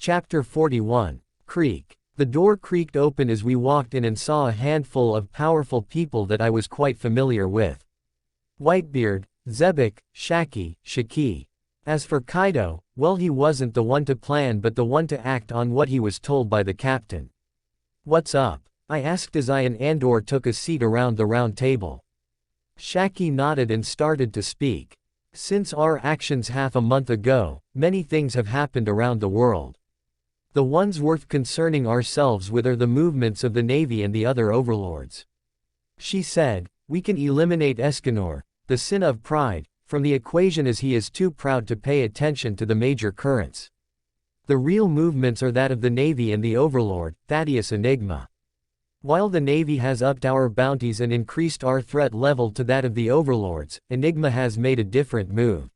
Chapter 41. Creak. The door creaked open as we walked in and saw a handful of powerful people that I was quite familiar with. Whitebeard, Zebek, Shaki. As for Kaido, well, he wasn't the one to plan but the one to act on what he was told by the captain. "What's up?" I asked as I and Andor took a seat around the round table. Shaki nodded and started to speak. "Since our actions half a month ago, many things have happened around the world. The ones worth concerning ourselves with are the movements of the Navy and the other overlords." She said, "We can eliminate Escanor, the sin of pride, from the equation as he is too proud to pay attention to the major currents. The real movements are that of the Navy and the overlord, Thaddeus Enigma. While the Navy has upped our bounties and increased our threat level to that of the overlords, Enigma has made a different move.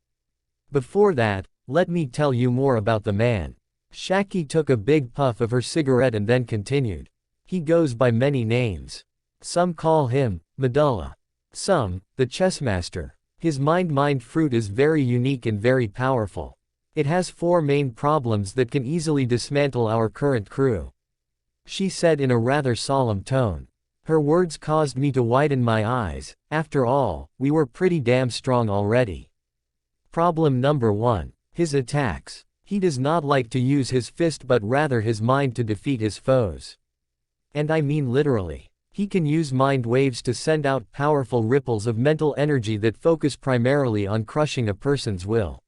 Before that, let me tell you more about the man." Shaki took a big puff of her cigarette and then continued. "He goes by many names. Some call him Medulla. Some, the chessmaster. His mind fruit is very unique and very powerful. It has 4 main problems that can easily dismantle our current crew," she said in a rather solemn tone. Her words caused me to widen my eyes. After all, we were pretty damn strong already. Problem number 1. His attacks. He does not like to use his fist but rather his mind to defeat his foes. And I mean literally. He can use mind waves to send out powerful ripples of mental energy that focus primarily on crushing a person's will.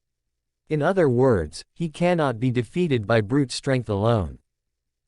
In other words, he cannot be defeated by brute strength alone.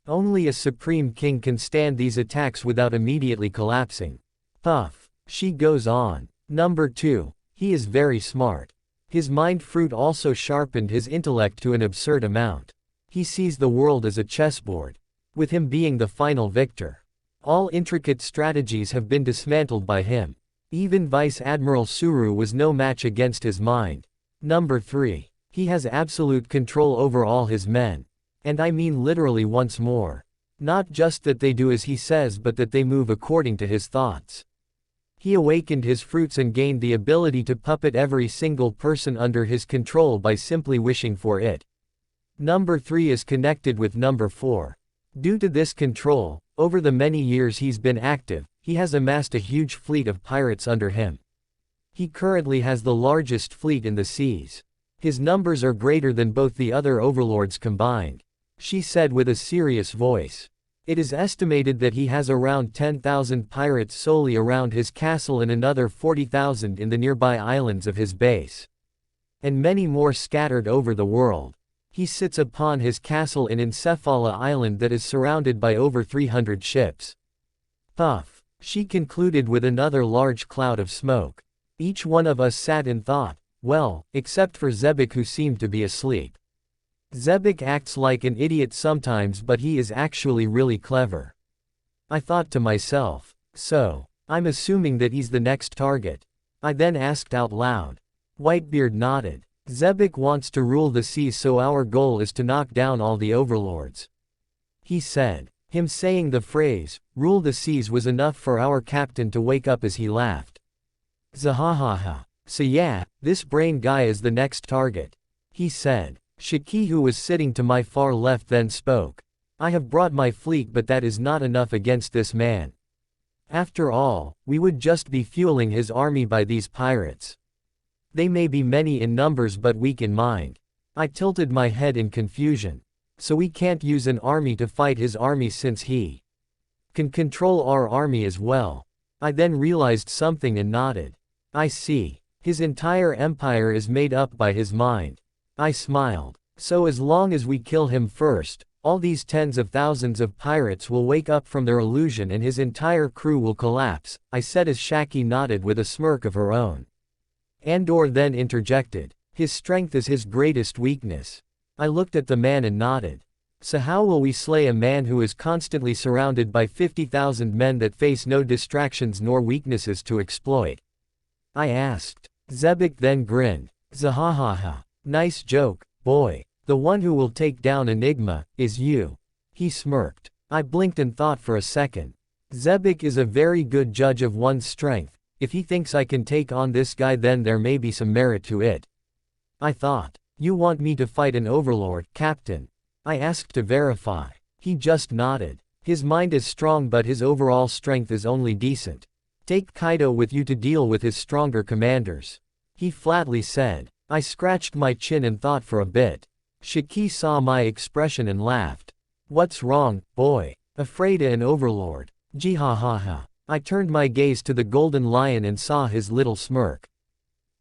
Only a supreme king can stand these attacks without immediately collapsing. Puff. She goes on. Number 2. He is very smart. His mind fruit also sharpened his intellect to an absurd amount. He sees the world as a chessboard, with him being the final victor. All intricate strategies have been dismantled by him. Even Vice Admiral Suru was no match against his mind. Number 3. He has absolute control over all his men. And I mean literally once more. Not just that they do as he says but that they move according to his thoughts. He awakened his fruits and gained the ability to puppet every single person under his control by simply wishing for it. Number 3 is connected with number 4. Due to this control, over the many years he's been active, he has amassed a huge fleet of pirates under him. He currently has the largest fleet in the seas. His numbers are greater than both the other overlords combined," she said with a serious voice. "It is estimated that he has around 10,000 pirates solely around his castle and another 40,000 in the nearby islands of his base. And many more scattered over the world. He sits upon his castle in Encephala Island that is surrounded by over 300 ships." Puff. She concluded with another large cloud of smoke. Each one of us sat in thought, well, except for Zebek who seemed to be asleep. Zebek acts like an idiot sometimes but he is actually really clever. I thought to myself, so, I'm assuming that he's the next target. I then asked out loud. Whitebeard nodded. Zebek wants to rule the seas so our goal is to knock down all the overlords, he said. Him saying the phrase, rule the seas was enough for our captain to wake up as he laughed. Zahahaha. So yeah, this brain guy is the next target, he said. Shaki who was sitting to my far left then spoke. I have brought my fleet but that is not enough against this man. After all, we would just be fueling his army by these pirates. They may be many in numbers but weak in mind. I tilted my head in confusion. So we can't use an army to fight his army since he can control our army as well. I then realized something and nodded. I see. His entire empire is made up by his mind. I smiled. So as long as we kill him first, all these tens of thousands of pirates will wake up from their illusion and his entire crew will collapse, I said as Shaki nodded with a smirk of her own. Andor then interjected. His strength is his greatest weakness. I looked at the man and nodded. So how will we slay a man who is constantly surrounded by 50,000 men that face no distractions nor weaknesses to exploit? I asked. Zebek then grinned. Zahahaha. Nice joke, boy. The one who will take down Enigma is you. He smirked. I blinked and thought for a second. Zebek is a very good judge of one's strength. If he thinks I can take on this guy then there may be some merit to it. I thought. You want me to fight an overlord, Captain? I asked to verify. He just nodded. His mind is strong but his overall strength is only decent. Take Kaido with you to deal with his stronger commanders. He flatly said. I scratched my chin and thought for a bit. Shiki saw my expression and laughed. What's wrong, boy? Afraid of an overlord? Jihahaha. I turned my gaze to the golden lion and saw his little smirk.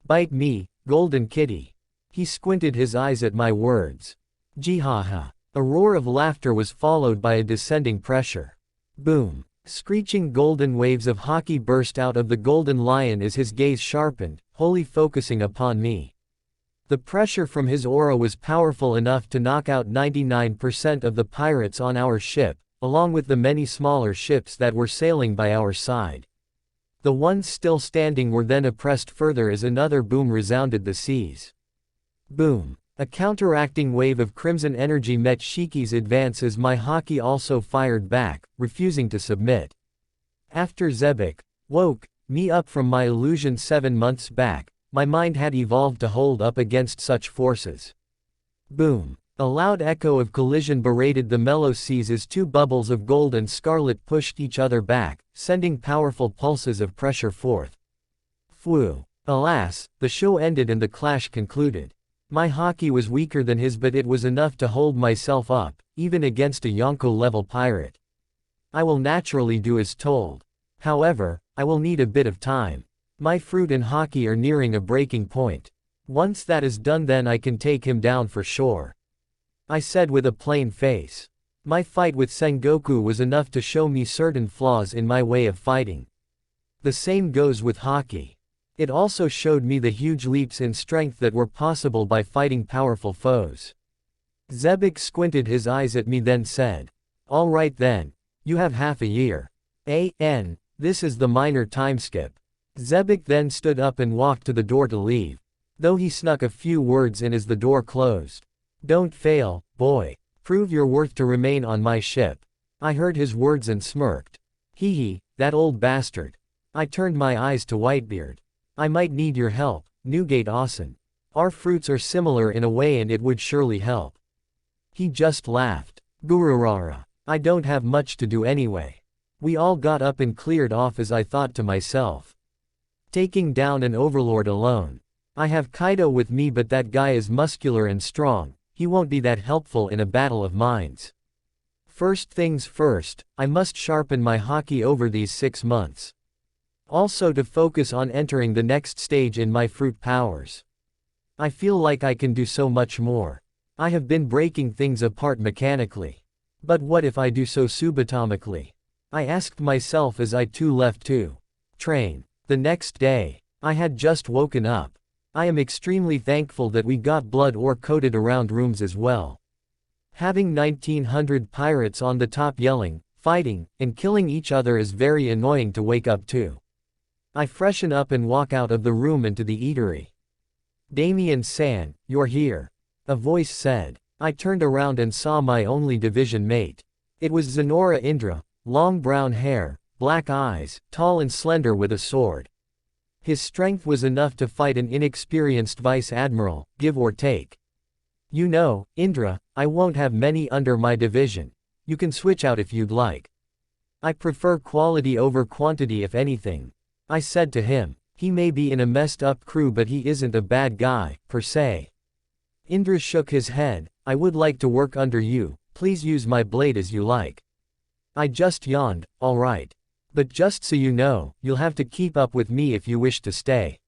Bite me, golden kitty. He squinted his eyes at my words. Jihaha. A roar of laughter was followed by a descending pressure. Boom. Screeching golden waves of haki burst out of the golden lion as his gaze sharpened, wholly focusing upon me. The pressure from his aura was powerful enough to knock out 99% of the pirates on our ship, along with the many smaller ships that were sailing by our side. The ones still standing were then oppressed further as another boom resounded the seas. Boom. A counteracting wave of crimson energy met Shiki's advance as my haki also fired back, refusing to submit. After Zebek woke me up from my illusion 7 months back, my mind had evolved to hold up against such forces. Boom. A loud echo of collision berated the mellow seas as two bubbles of gold and scarlet pushed each other back, sending powerful pulses of pressure forth. Phew. Alas, the show ended and the clash concluded. My haki was weaker than his but it was enough to hold myself up, even against a Yonko-level pirate. I will naturally do as told. However, I will need a bit of time. My fruit and haki are nearing a breaking point. Once that is done then I can take him down for sure. I said with a plain face. My fight with Sengoku was enough to show me certain flaws in my way of fighting. The same goes with haki. It also showed me the huge leaps in strength that were possible by fighting powerful foes. Zebek squinted his eyes at me then said. All right then. You have half a year. This is the minor time skip. Zebek then stood up and walked to the door to leave. Though he snuck a few words in as the door closed. Don't fail, boy. Prove your worth to remain on my ship. I heard his words and smirked. Hee hee, that old bastard. I turned my eyes to Whitebeard. I might need your help, Newgate Awesome. Our fruits are similar in a way and it would surely help. He just laughed. Gururara. I don't have much to do anyway. We all got up and cleared off as I thought to myself. Taking down an overlord alone. I have Kaido with me but that guy is muscular and strong, he won't be that helpful in a battle of minds. First things first, I must sharpen my haki over these 6 months. Also to focus on entering the next stage in my fruit powers. I feel like I can do so much more. I have been breaking things apart mechanically. But what if I do so subatomically? I asked myself as I too left to train. The next day, I had just woken up. I am extremely thankful that we got blood ore coated around rooms as well. Having 1900 pirates on the top yelling, fighting, and killing each other is very annoying to wake up to. I freshen up and walk out of the room into the eatery. Damien-san, you're here. A voice said. I turned around and saw my only division mate. It was Zenora Indra, long brown hair, black eyes, tall and slender with a sword. His strength was enough to fight an inexperienced vice admiral, give or take. You know, Indra, I won't have many under my division. You can switch out if you'd like. I prefer quality over quantity if anything. I said to him. He may be in a messed up crew but he isn't a bad guy, per se. Indra shook his head. I would like to work under you, please use my blade as you like. I just yawned, alright. But just so you know, you'll have to keep up with me if you wish to stay.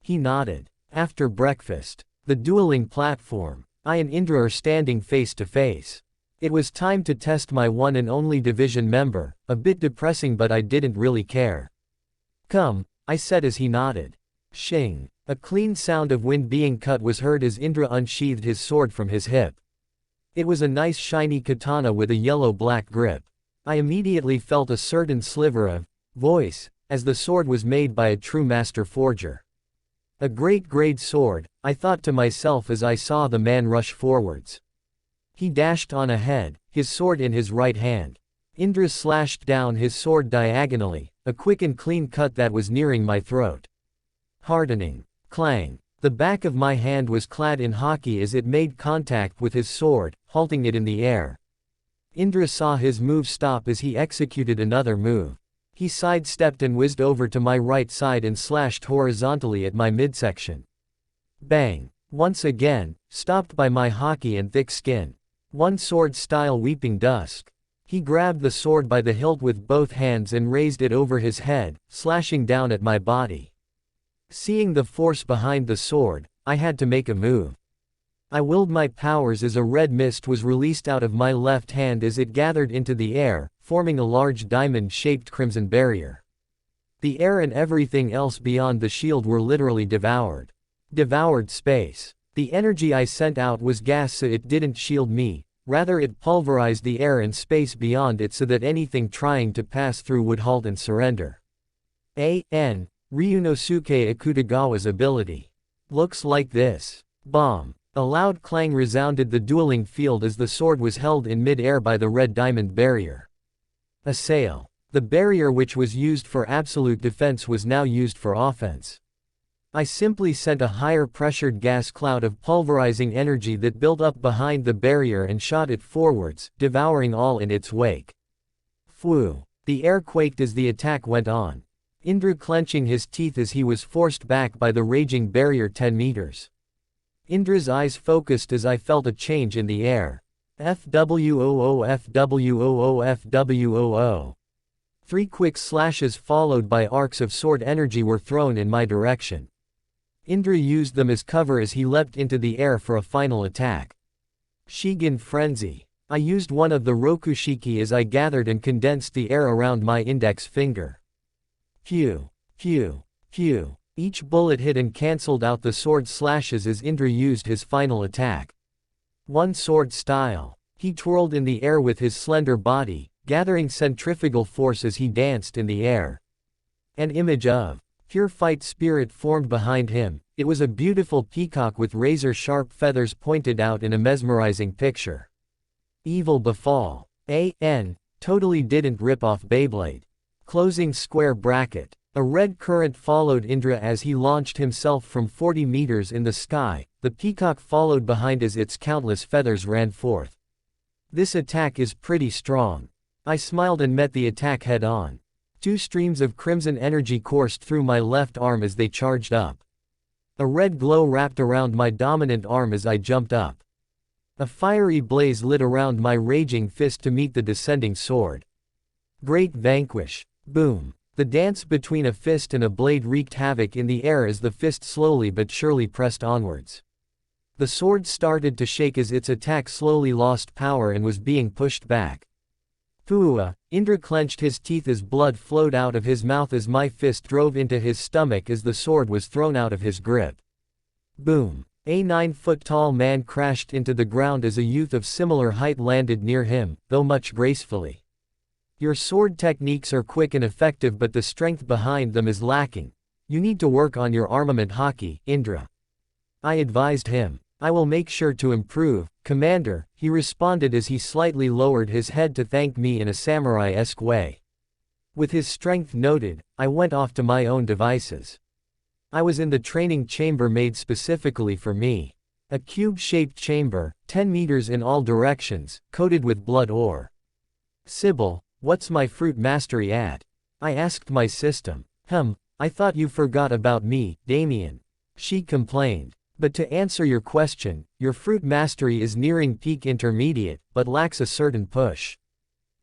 He nodded. After breakfast, the dueling platform, I and Indra are standing face to face. It was time to test my one and only division member, a bit depressing but I didn't really care. Come, I said as he nodded. Shing. A clean sound of wind being cut was heard as Indra unsheathed his sword from his hip. It was a nice shiny katana with a yellow-black grip. I immediately felt a certain sliver of voice, as the sword was made by a true master forger. A great-grade sword, I thought to myself as I saw the man rush forwards. He dashed on ahead, his sword in his right hand. Indra slashed down his sword diagonally, a quick and clean cut that was nearing my throat. Hardening. Clang. The back of my hand was clad in haki as it made contact with his sword, halting it in the air. Indra saw his move stop as he executed another move. He sidestepped and whizzed over to my right side and slashed horizontally at my midsection. Bang! Once again, stopped by my haki and thick skin. One sword style weeping dusk. He grabbed the sword by the hilt with both hands and raised it over his head, slashing down at my body. Seeing the force behind the sword, I had to make a move. I willed my powers as a red mist was released out of my left hand as it gathered into the air, forming a large diamond-shaped crimson barrier. The air and everything else beyond the shield were literally devoured. Devoured space. The energy I sent out was gas, so it didn't shield me, rather it pulverized the air and space beyond it so that anything trying to pass through would halt and surrender. A.N. Ryunosuke Akutagawa's ability. Looks like this. Bomb. A loud clang resounded the dueling field as the sword was held in mid-air by the red diamond barrier. Assail. The barrier which was used for absolute defense was now used for offense. I simply sent a higher pressured gas cloud of pulverizing energy that built up behind the barrier and shot it forwards, devouring all in its wake. Phew. The air quaked as the attack went on. Indra clenching his teeth as he was forced back by the raging barrier 10 meters. Indra's eyes focused as I felt a change in the air. FWOO FWOO FWOO. 3 quick slashes followed by arcs of sword energy were thrown in my direction. Indra used them as cover as he leapt into the air for a final attack. Shigen Frenzy. I used one of the Rokushiki as I gathered and condensed the air around my index finger. Pew, pew, pew. Each bullet hit and cancelled out the sword slashes as Indra used his final attack. One sword style. He twirled in the air with his slender body, gathering centrifugal force as he danced in the air. An image of pure fight spirit formed behind him. It was a beautiful peacock with razor-sharp feathers pointed out in a mesmerizing picture. Evil befall. A.N. Totally didn't rip off Beyblade. Closing square bracket. A red current followed Indra as he launched himself from 40 meters in the sky. The peacock followed behind as its countless feathers ran forth. This attack is pretty strong. I smiled and met the attack head-on. 2 streams of crimson energy coursed through my left arm as they charged up. A red glow wrapped around my dominant arm as I jumped up. A fiery blaze lit around my raging fist to meet the descending sword. Great vanquish. Boom. The dance between a fist and a blade wreaked havoc in the air as the fist slowly but surely pressed onwards. The sword started to shake as its attack slowly lost power and was being pushed back. Pua. Indra clenched his teeth as blood flowed out of his mouth as my fist drove into his stomach as the sword was thrown out of his grip. Boom. A 9-foot-tall man crashed into the ground as a youth of similar height landed near him, though much gracefully. Your sword techniques are quick and effective, but the strength behind them is lacking. You need to work on your armament haki, Indra. I advised him. I will make sure to improve, Commander, he responded as he slightly lowered his head to thank me in a samurai-esque way. With his strength noted, I went off to my own devices. I was in the training chamber made specifically for me. A cube-shaped chamber, 10 meters in all directions, coated with blood ore. Sybil, what's my fruit mastery at? I asked my system. I thought you forgot about me, Damien. She complained. But to answer your question, your fruit mastery is nearing peak intermediate, but lacks a certain push.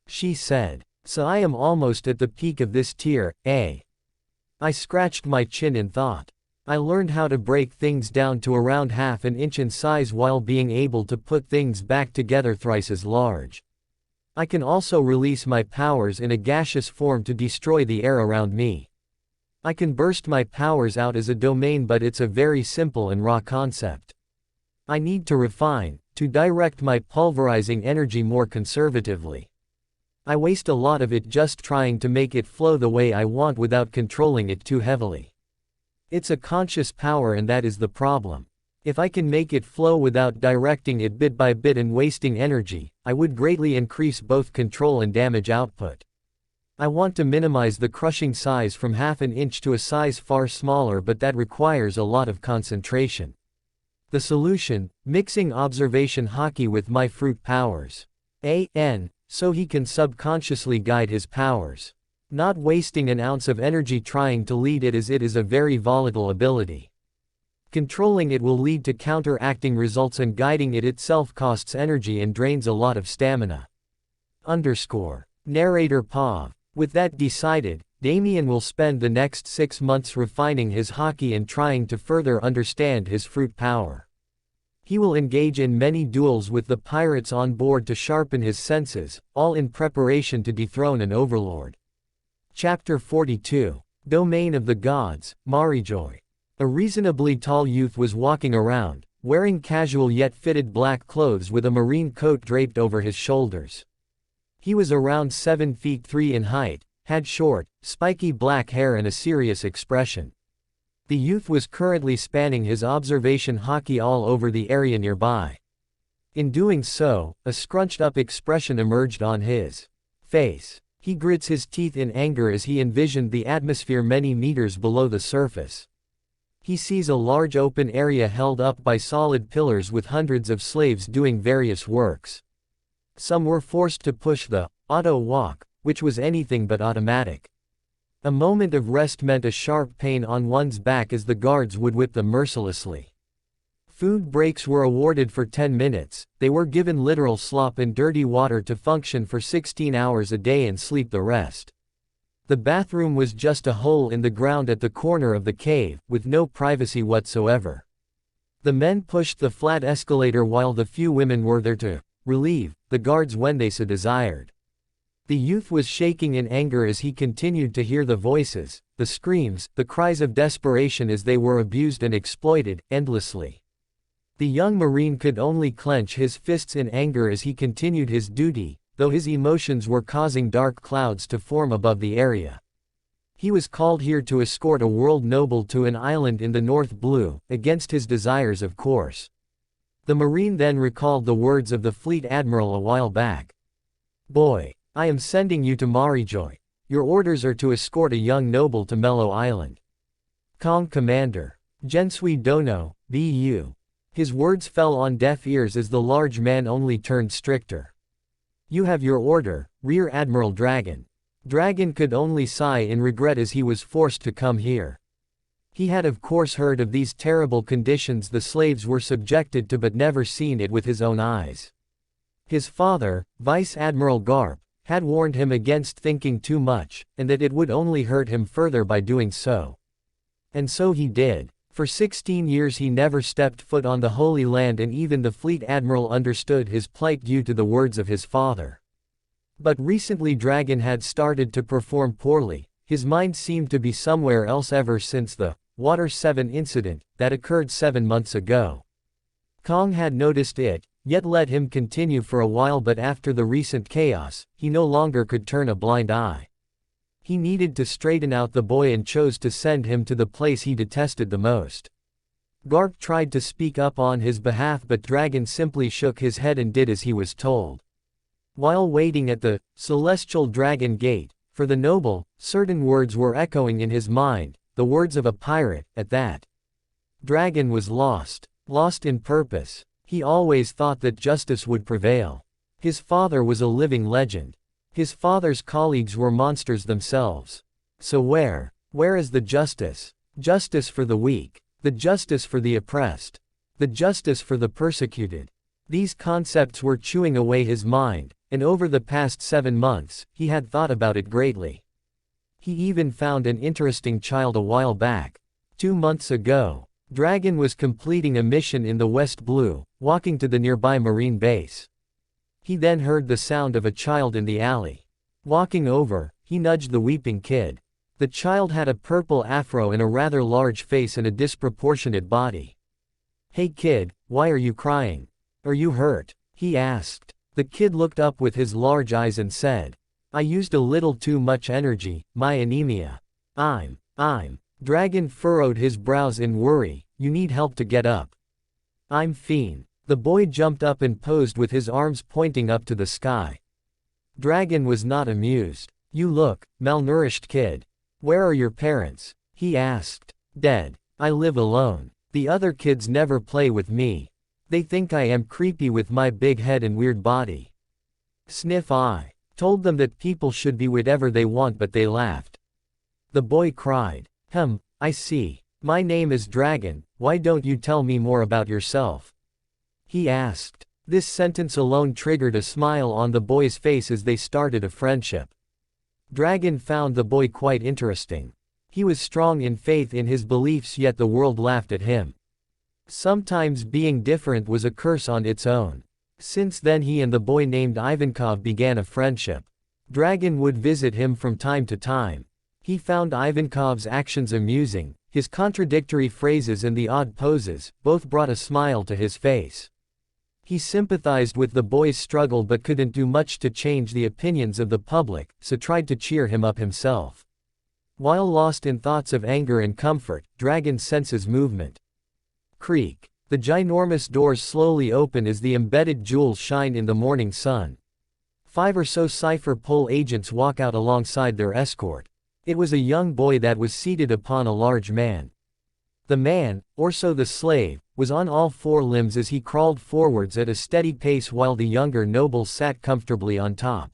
She said. So I am almost at the peak of this tier, eh? I scratched my chin in thought. I learned how to break things down to around half an inch in size while being able to put things back together thrice as large. I can also release my powers in a gaseous form to destroy the air around me. I can burst my powers out as a domain, but it's a very simple and raw concept. I need to refine, to direct my pulverizing energy more conservatively. I waste a lot of it just trying to make it flow the way I want without controlling it too heavily. It's a conscious power, and that is the problem. If I can make it flow without directing it bit by bit and wasting energy, I would greatly increase both control and damage output. I want to minimize the crushing size from half an inch to a size far smaller, but that requires a lot of concentration. The solution: mixing observation hockey with my fruit powers. So he can subconsciously guide his powers. Not wasting an ounce of energy trying to lead it, as it is a very volatile ability. Controlling it will lead to counteracting results, and guiding it itself costs energy and drains a lot of stamina. Narrator Pav. With that decided, Damien will spend the next 6 months refining his hockey and trying to further understand his fruit power. He will engage in many duels with the pirates on board to sharpen his senses, all in preparation to dethrone an overlord. Chapter 42. Domain of the Gods, Marijoy. A reasonably tall youth was walking around, wearing casual yet fitted black clothes with a marine coat draped over his shoulders. He was around 7 feet 3 in height, had short, spiky black hair and a serious expression. The youth was currently spanning his observation hockey all over the area nearby. In doing so, a scrunched-up expression emerged on his face. He grits his teeth in anger as he envisioned the atmosphere many meters below the surface. He sees a large open area held up by solid pillars with hundreds of slaves doing various works. Some were forced to push the auto walk, which was anything but automatic. A moment of rest meant a sharp pain on one's back as the guards would whip them mercilessly. Food breaks were awarded for 10 minutes, they were given literal slop and dirty water to function for 16 hours a day and sleep the rest. The bathroom was just a hole in the ground at the corner of the cave, with no privacy whatsoever. The men pushed the flat escalator while the few women were there to relieve the guards when they so desired. The youth was shaking in anger as he continued to hear the voices, the screams, the cries of desperation as they were abused and exploited, endlessly. The young Marine could only clench his fists in anger as he continued his duty, though his emotions were causing dark clouds to form above the area. He was called here to escort a world noble to an island in the North Blue, against his desires of course. The Marine then recalled the words of the fleet admiral a while back. "Boy, I am sending you to Marijoy. Your orders are to escort a young noble to Mellow Island." "Kong Commander. Gensui Dono, Bu." His words fell on deaf ears as the large man only turned stricter. "You have your order, Rear Admiral Dragon." Dragon could only sigh in regret as he was forced to come here. He had of course heard of these terrible conditions the slaves were subjected to, but never seen it with his own eyes. His father, Vice Admiral Garp, had warned him against thinking too much, and that it would only hurt him further by doing so. And so he did. For 16 years he never stepped foot on the Holy Land, and even the fleet admiral understood his plight due to the words of his father. But recently Dragon had started to perform poorly. His mind seemed to be somewhere else ever since the Water 7 incident that occurred 7 months ago. Kong had noticed it, yet let him continue for a while, but after the recent chaos, he no longer could turn a blind eye. He needed to straighten out the boy and chose to send him to the place he detested the most. Garp tried to speak up on his behalf, but Dragon simply shook his head and did as he was told. While waiting at the Celestial Dragon Gate for the noble, certain words were echoing in his mind, the words of a pirate, at that. Dragon was lost in purpose. He always thought that justice would prevail. His father was a living legend. His father's colleagues were monsters themselves. So where is the justice? Justice for the weak. The justice for the oppressed. The justice for the persecuted. These concepts were chewing away his mind, and over the past 7 months, he had thought about it greatly. He even found an interesting child a while back. 2 months ago, Dragon was completing a mission in the West Blue, walking to the nearby marine base. He then heard the sound of a child in the alley. Walking over, he nudged the weeping kid. The child had a purple afro and a rather large face and a disproportionate body. "Hey kid, why are you crying? Are you hurt?" he asked. The kid looked up with his large eyes and said, "I used a little too much energy, my anemia. I'm. Dragon furrowed his brows in worry. "You need help to get up." "I'm fine." The boy jumped up and posed with his arms pointing up to the sky. Dragon was not amused. You look, malnourished kid. Where are your parents? He asked. Dead. I live alone. The other kids never play with me. They think I am creepy with my big head and weird body. Sniff. I told them that people should be whatever they want, but they laughed. The boy cried. I see. My name is Dragon, why don't you tell me more about yourself? He asked. This sentence alone triggered a smile on the boy's face as they started a friendship. Dragon found the boy quite interesting. He was strong in faith in his beliefs, yet the world laughed at him. Sometimes being different was a curse on its own. Since then he and the boy named Ivankov began a friendship. Dragon would visit him from time to time. He found Ivankov's actions amusing, his contradictory phrases and the odd poses, both brought a smile to his face. He sympathized with the boy's struggle but couldn't do much to change the opinions of the public, so tried to cheer him up himself. While lost in thoughts of anger and comfort, Dragon senses movement. Creak. The ginormous doors slowly open as the embedded jewels shine in the morning sun. 5 or so Cypher Pole agents walk out alongside their escort. It was a young boy that was seated upon a large man. The man, or so the slave, was on all 4 limbs as he crawled forwards at a steady pace while the younger noble sat comfortably on top.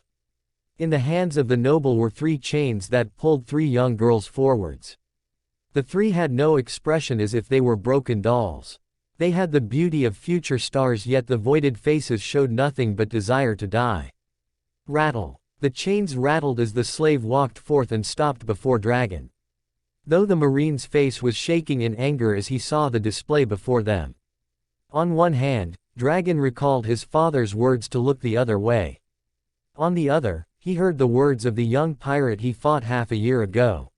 In the hands of the noble were 3 chains that pulled 3 young girls forwards. The 3 had no expression, as if they were broken dolls. They had the beauty of future stars, yet the voided faces showed nothing but desire to die. Rattle. The chains rattled as the slave walked forth and stopped before Dragon. Though the marine's face was shaking in anger as he saw the display before them. On one hand, Dragon recalled his father's words to look the other way. On the other, he heard the words of the young pirate he fought half a year ago.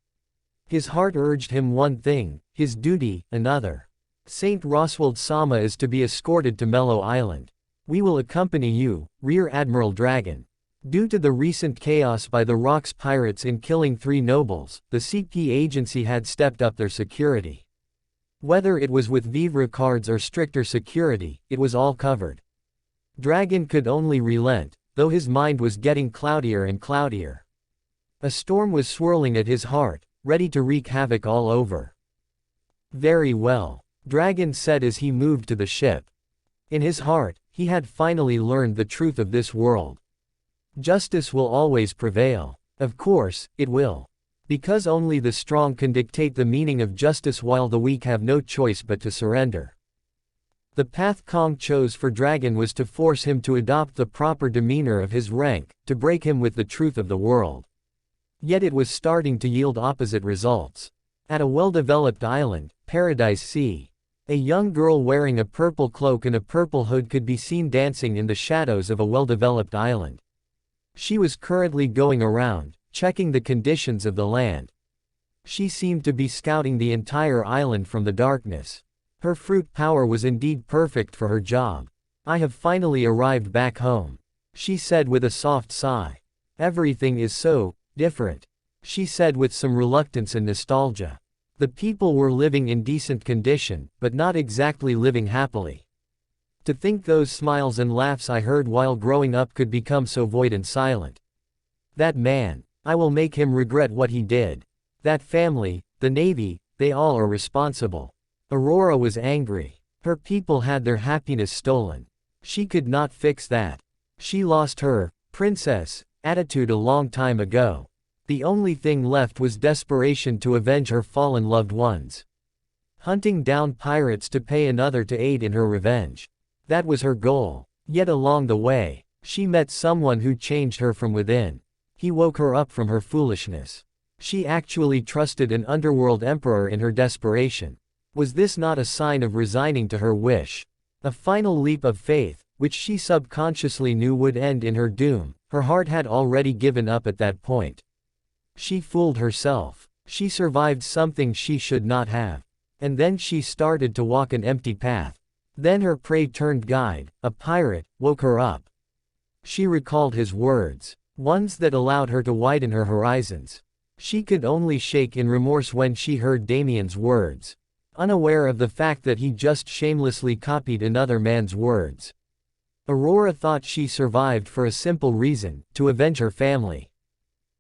His heart urged him one thing, his duty, another. Saint Roswald Sama is to be escorted to Mellow Island. We will accompany you, Rear Admiral Dragon. Due to the recent chaos by the Rocks pirates in killing 3 nobles, the CP agency had stepped up their security. Whether it was with vivre cards or stricter security, it was all covered. Dragon could only relent, though his mind was getting cloudier and cloudier. A storm was swirling at his heart, ready to wreak havoc all over. Very well, Dragon said as he moved to the ship. In his heart, he had finally learned the truth of this world. Justice will always prevail. Of course, it will. Because only the strong can dictate the meaning of justice while the weak have no choice but to surrender. The path Kong chose for Dragon was to force him to adopt the proper demeanor of his rank, to break him with the truth of the world. Yet it was starting to yield opposite results. At a well-developed island, Paradise Sea, a young girl wearing a purple cloak and a purple hood could be seen dancing in the shadows of a well-developed island. She was currently going around, checking the conditions of the land. She seemed to be scouting the entire island from the darkness. Her fruit power was indeed perfect for her job. I have finally arrived back home, she said with a soft sigh. Everything is so different, she said with some reluctance and nostalgia. The people were living in decent condition, but not exactly living happily. To think those smiles and laughs I heard while growing up could become so void and silent. That man, I will make him regret what he did. That family, the Navy, they all are responsible. Aurora was angry. Her people had their happiness stolen. She could not fix that. She lost her princess attitude a long time ago. The only thing left was desperation to avenge her fallen loved ones. Hunting down pirates to pay another to aid in her revenge. That was her goal. Yet along the way, she met someone who changed her from within. He woke her up from her foolishness. She actually trusted an underworld emperor in her desperation. Was this not a sign of resigning to her wish? A final leap of faith, which she subconsciously knew would end in her doom. Her heart had already given up at that point. She fooled herself. She survived something she should not have. And then she started to walk an empty path. Then her prey-turned guide, a pirate, woke her up. She recalled his words, ones that allowed her to widen her horizons. She could only shake in remorse when she heard Damien's words, unaware of the fact that he just shamelessly copied another man's words. Aurora thought she survived for a simple reason, to avenge her family.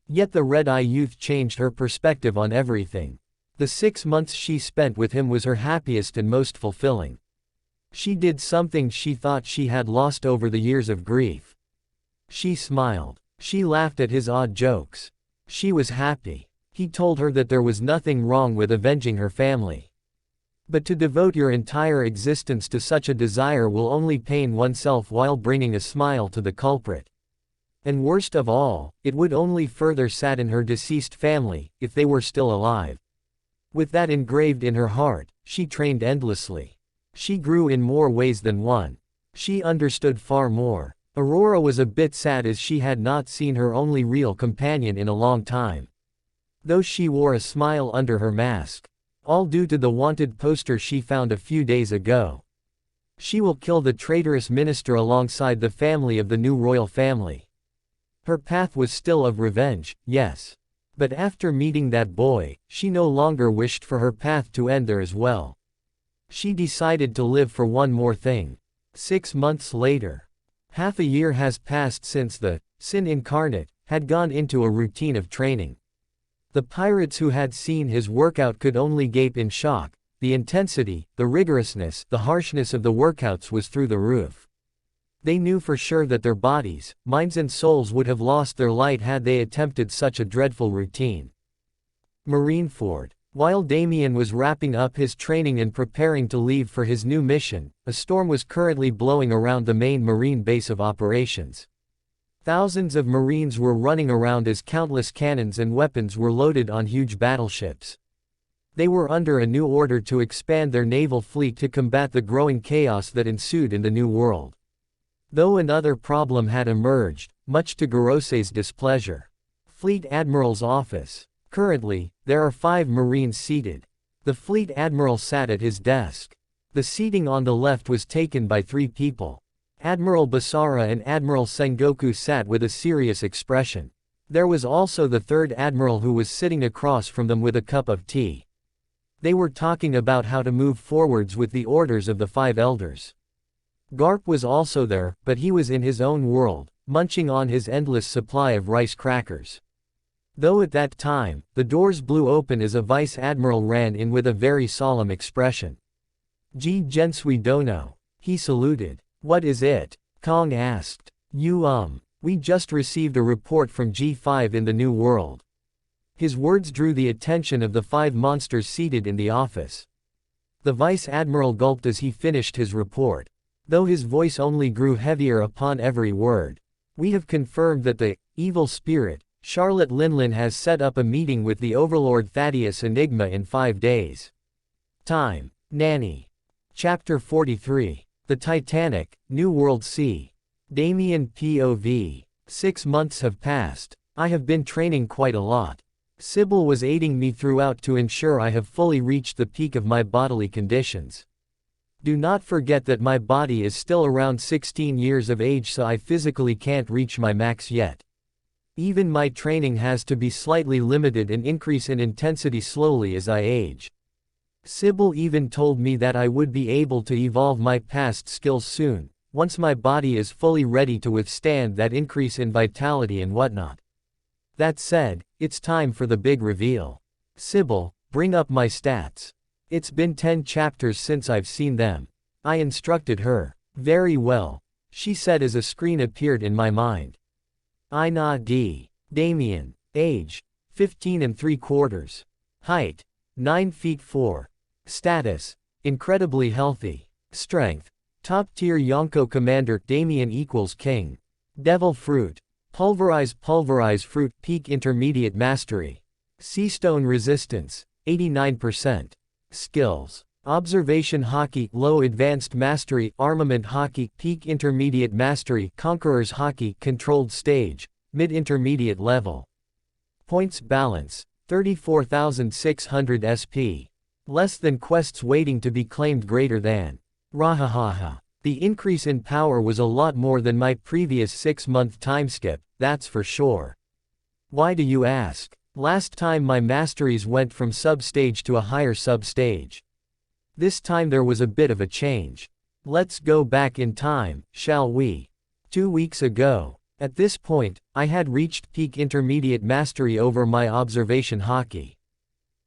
Yet the red-eye youth changed her perspective on everything. The 6 months she spent with him was her happiest and most fulfilling. She did something she thought she had lost over the years of grief. She smiled. She laughed at his odd jokes. She was happy. He told her that there was nothing wrong with avenging her family. But to devote your entire existence to such a desire will only pain oneself while bringing a smile to the culprit. And worst of all, it would only further sadden her deceased family, if they were still alive. With that engraved in her heart, she trained endlessly. She grew in more ways than one. She understood far more. Aurora was a bit sad as she had not seen her only real companion in a long time. Though she wore a smile under her mask. All due to the wanted poster she found a few days ago. She will kill the traitorous minister alongside the family of the new royal family. Her path was still of revenge, yes. But after meeting that boy, she no longer wished for her path to end there as well. She decided to live for one more thing. 6 months later. Half a year has passed since the Sin Incarnate had gone into a routine of training. The pirates who had seen his workout could only gape in shock. The intensity, the rigorousness, the harshness of the workouts was through the roof. They knew for sure that their bodies, minds and souls would have lost their light had they attempted such a dreadful routine. Marineford. While Damien was wrapping up his training and preparing to leave for his new mission, a storm was currently blowing around the main marine base of operations. Thousands of Marines were running around as countless cannons and weapons were loaded on huge battleships. They were under a new order to expand their naval fleet to combat the growing chaos that ensued in the New World. Though another problem had emerged, much to Gorosei's displeasure. Fleet Admiral's office. Currently, there are 5 Marines seated. The Fleet Admiral sat at his desk. The seating on the left was taken by 3 people. Admiral Basara and Admiral Sengoku sat with a serious expression. There was also the 3rd Admiral who was sitting across from them with a cup of tea. They were talking about how to move forwards with the orders of the 5 elders. Garp was also there, but he was in his own world, munching on his endless supply of rice crackers. Though at that time, the doors blew open as a Vice Admiral ran in with a very solemn expression. Ji Gensui Dono. He saluted. What is it? Kong asked. We just received a report from G5 in the New World. His words drew the attention of the 5 monsters seated in the office. The Vice Admiral gulped as he finished his report. Though his voice only grew heavier upon every word. We have confirmed that the evil spirit, Charlotte Linlin has set up a meeting with the Overlord Thaddeus Enigma in 5 days. Time. Nanny. Chapter 43. The Titanic, New World Sea. Damien POV. 6 months have passed. I have been training quite a lot. Sybil was aiding me throughout to ensure I have fully reached the peak of my bodily conditions. Do not forget that my body is still around 16 years of age, so I physically can't reach my max yet. Even my training has to be slightly limited and increase in intensity slowly as I age. Sybil even told me that I would be able to evolve my past skills soon, once my body is fully ready to withstand that increase in vitality and whatnot. That said, it's time for the big reveal. Sybil, bring up my stats. It's been 10 chapters since I've seen them. I instructed her. Very well, she said as a screen appeared in my mind. Ina D. Damien. Age. 15 3/4. Height. 9 feet 4. Status. Incredibly healthy. Strength. Top tier Yonko Commander. Damien equals King. Devil Fruit. Pulverize fruit. Peak Intermediate Mastery. Seastone Resistance. 89%. Skills. Observation Hockey. Low Advanced Mastery. Armament Hockey. Peak Intermediate Mastery. Conqueror's Hockey. Controlled Stage. Mid-Intermediate Level. Points Balance. 34,600 SP. Less than quests waiting to be claimed greater than. Rahahaha. The increase in power was a lot more than my previous 6-month timeskip, that's for sure. Why do you ask? Last time my masteries went from sub-stage to a higher sub-stage. This time there was a bit of a change. Let's go back in time, shall we? 2 weeks ago. At this point, I had reached peak intermediate mastery over my observation haki.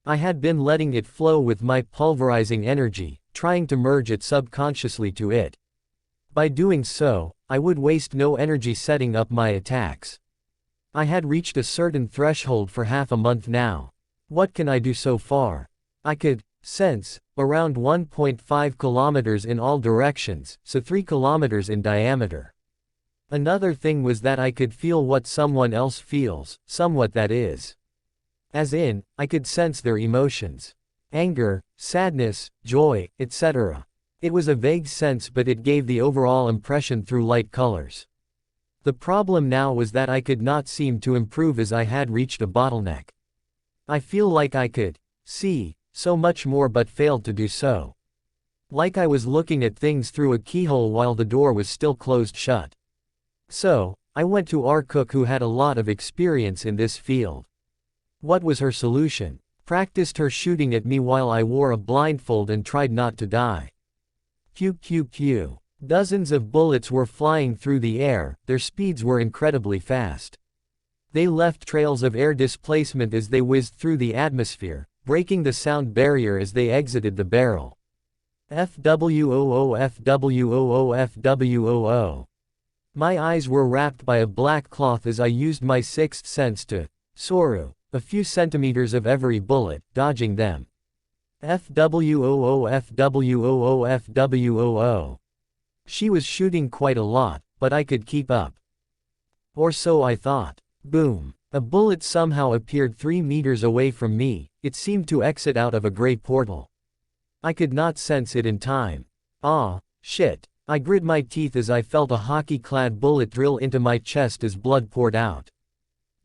I had been letting it flow with my pulverizing energy, trying to merge it subconsciously to it. By doing so, I would waste no energy setting up my attacks. I had reached a certain threshold for half a month now. What can I do so far? I could sense around 1.5 kilometers in all directions, so 3 kilometers in diameter. Another thing was that I could feel what someone else feels, somewhat that is. As in, I could sense their emotions. Anger, sadness, joy, etc. It was a vague sense, but it gave the overall impression through light colors. The problem now was that I could not seem to improve as I had reached a bottleneck. I feel like I could see so much more but failed to do so. Like I was looking at things through a keyhole while the door was still closed shut. So, I went to our cook who had a lot of experience in this field. What was her solution? Practiced her shooting at me while I wore a blindfold and tried not to die. Pew pew pew. Dozens of bullets were flying through the air, their speeds were incredibly fast. They left trails of air displacement as they whizzed through the atmosphere, breaking the sound barrier as they exited the barrel. FWOO FWOO FWOO. My eyes were wrapped by a black cloth as I used my sixth sense to soaru a few centimeters of every bullet, dodging them. FWOO FWOO FWOO. She was shooting quite a lot, but I could keep up. Or so I thought. Boom. A bullet somehow appeared 3 meters away from me, it seemed to exit out of a gray portal. I could not sense it in time. Ah, shit. I grit my teeth as I felt a hockey-clad bullet drill into my chest as blood poured out.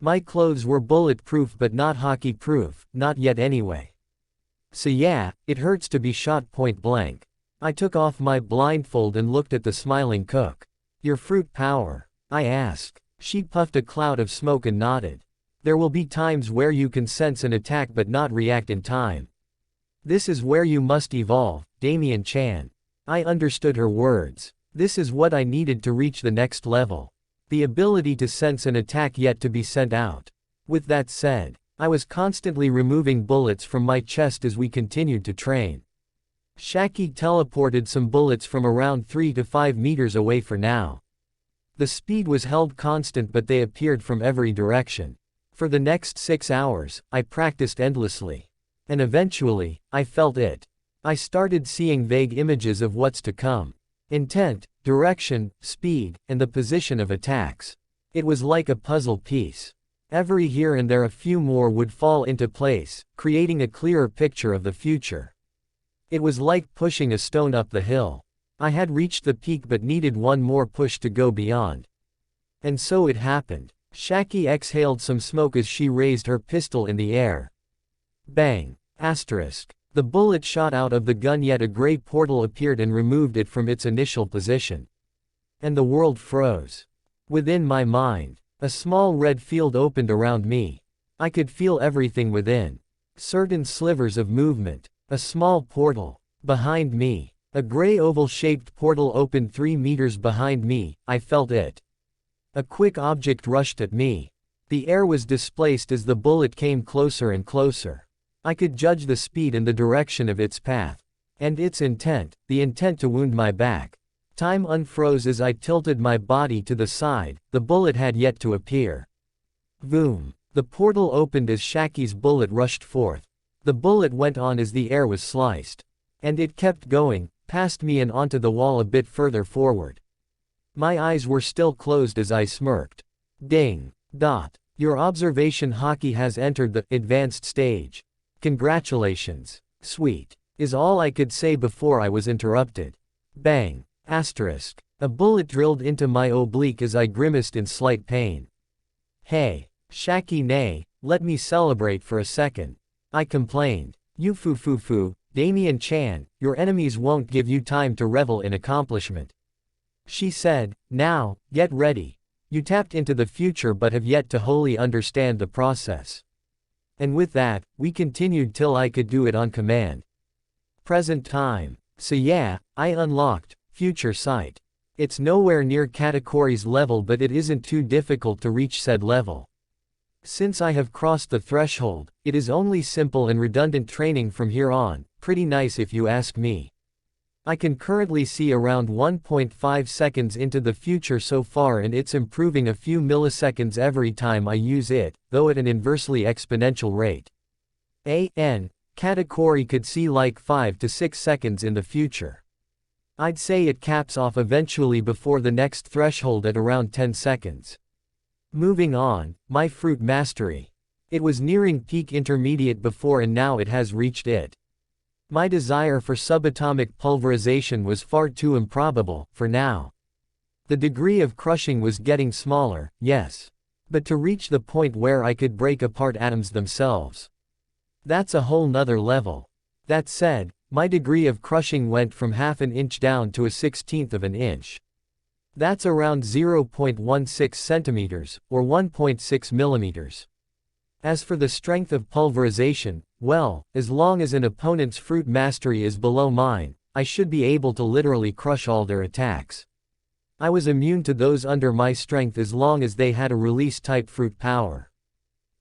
My clothes were bulletproof but not hockey-proof, not yet anyway. So yeah, it hurts to be shot point blank. I took off my blindfold and looked at the smiling cook. Your fruit power? I asked. She puffed a cloud of smoke and nodded. There will be times where you can sense an attack but not react in time. This is where you must evolve, Damien-chan. I understood her words. This is what I needed to reach the next level. The ability to sense an attack yet to be sent out. With that said, I was constantly removing bullets from my chest as we continued to train. Shaki teleported some bullets from around 3 to 5 meters away for now. The speed was held constant but they appeared from every direction. For the next 6 hours, I practiced endlessly. And eventually, I felt it. I started seeing vague images of what's to come. Intent, direction, speed, and the position of attacks. It was like a puzzle piece. Every here and there a few more would fall into place, creating a clearer picture of the future. It was like pushing a stone up the hill. I had reached the peak but needed one more push to go beyond. And so it happened. Shaki exhaled some smoke as she raised her pistol in the air. Bang! Asterisk. The bullet shot out of the gun yet a gray portal appeared and removed it from its initial position. And the world froze. Within my mind, a small red field opened around me. I could feel everything within. Certain slivers of movement. A small portal. Behind me. A gray oval-shaped portal opened 3 meters behind me, I felt it. A quick object rushed at me. The air was displaced as the bullet came closer and closer. I could judge the speed and the direction of its path. And its intent, the intent to wound my back. Time unfroze as I tilted my body to the side, the bullet had yet to appear. Boom. The portal opened as Shaki's bullet rushed forth. The bullet went on as the air was sliced. And it kept going, past me and onto the wall a bit further forward. My eyes were still closed as I smirked. Ding. Dot. Your observation haki has entered the advanced stage. Congratulations. Sweet. Is all I could say before I was interrupted. Bang. Asterisk. A bullet drilled into my oblique as I grimaced in slight pain. Hey. Shaki nay, let me celebrate for a second. I complained. You foo, Damien-chan, your enemies won't give you time to revel in accomplishment. She said, now, get ready. You tapped into the future but have yet to wholly understand the process. And with that, we continued till I could do it on command. Present time. So yeah, I unlocked future sight. It's nowhere near Katakori's level, but it isn't too difficult to reach said level. Since I have crossed the threshold, it is only simple and redundant training from here on, pretty nice if you ask me. I can currently see around 1.5 seconds into the future so far, and it's improving a few milliseconds every time I use it, though at an inversely exponential rate. Katakori could see like 5 to 6 seconds in the future. I'd say it caps off eventually before the next threshold at around 10 seconds. Moving on, my fruit mastery. It was nearing peak intermediate before, and now it has reached it. My desire for subatomic pulverization was far too improbable, for now. The degree of crushing was getting smaller, yes. But to reach the point where I could break apart atoms themselves. That's a whole nother level. That said, my degree of crushing went from half an inch down to a 1/16 of an inch. That's around 0.16 centimeters, or 1.6 millimeters. As for the strength of pulverization, well, as long as an opponent's fruit mastery is below mine, I should be able to literally crush all their attacks. I was immune to those under my strength as long as they had a release-type fruit power.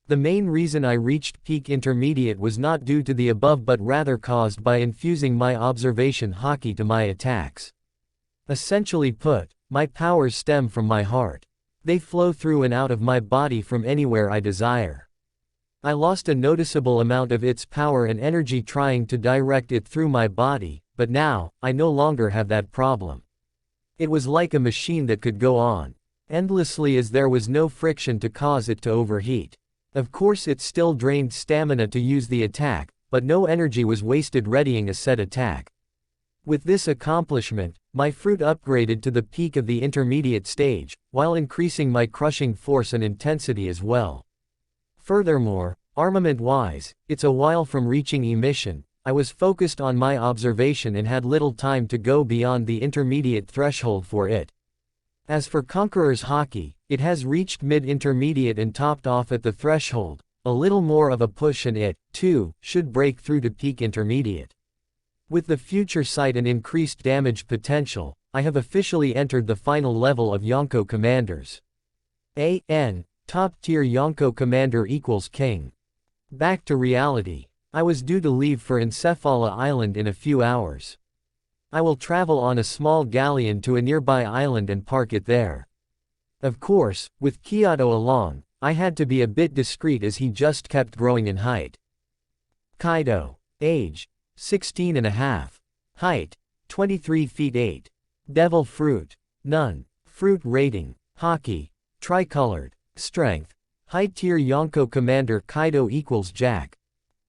The main reason I reached peak intermediate was not due to the above, but rather caused by infusing my observation haki to my attacks. Essentially put, my powers stem from my heart. They flow through and out of my body from anywhere I desire. I lost a noticeable amount of its power and energy trying to direct it through my body, but now, I no longer have that problem. It was like a machine that could go on endlessly as there was no friction to cause it to overheat. Of course, it still drained stamina to use the attack, but no energy was wasted readying a said attack. With this accomplishment, my fruit upgraded to the peak of the intermediate stage, while increasing my crushing force and intensity as well. Furthermore, armament-wise, it's a while from reaching emission. I was focused on my observation and had little time to go beyond the intermediate threshold for it. As for Conqueror's Haki, it has reached mid-intermediate and topped off at the threshold. A little more of a push and it, too, should break through to peak intermediate. With the future sight and increased damage potential, I have officially entered the final level of Yonko Commanders. Top tier Yonko Commander equals King. Back to reality. I was due to leave for Encephala Island in a few hours. I will travel on a small galleon to a nearby island and park it there. Of course, with Kyoto along, I had to be a bit discreet as he just kept growing in height. Kaido. Age: 16 and a half. Height: 23 feet 8. Devil fruit: none. Fruit rating: Haki: tricolored. Strength: high tier Yonko Commander Kaido equals Jack.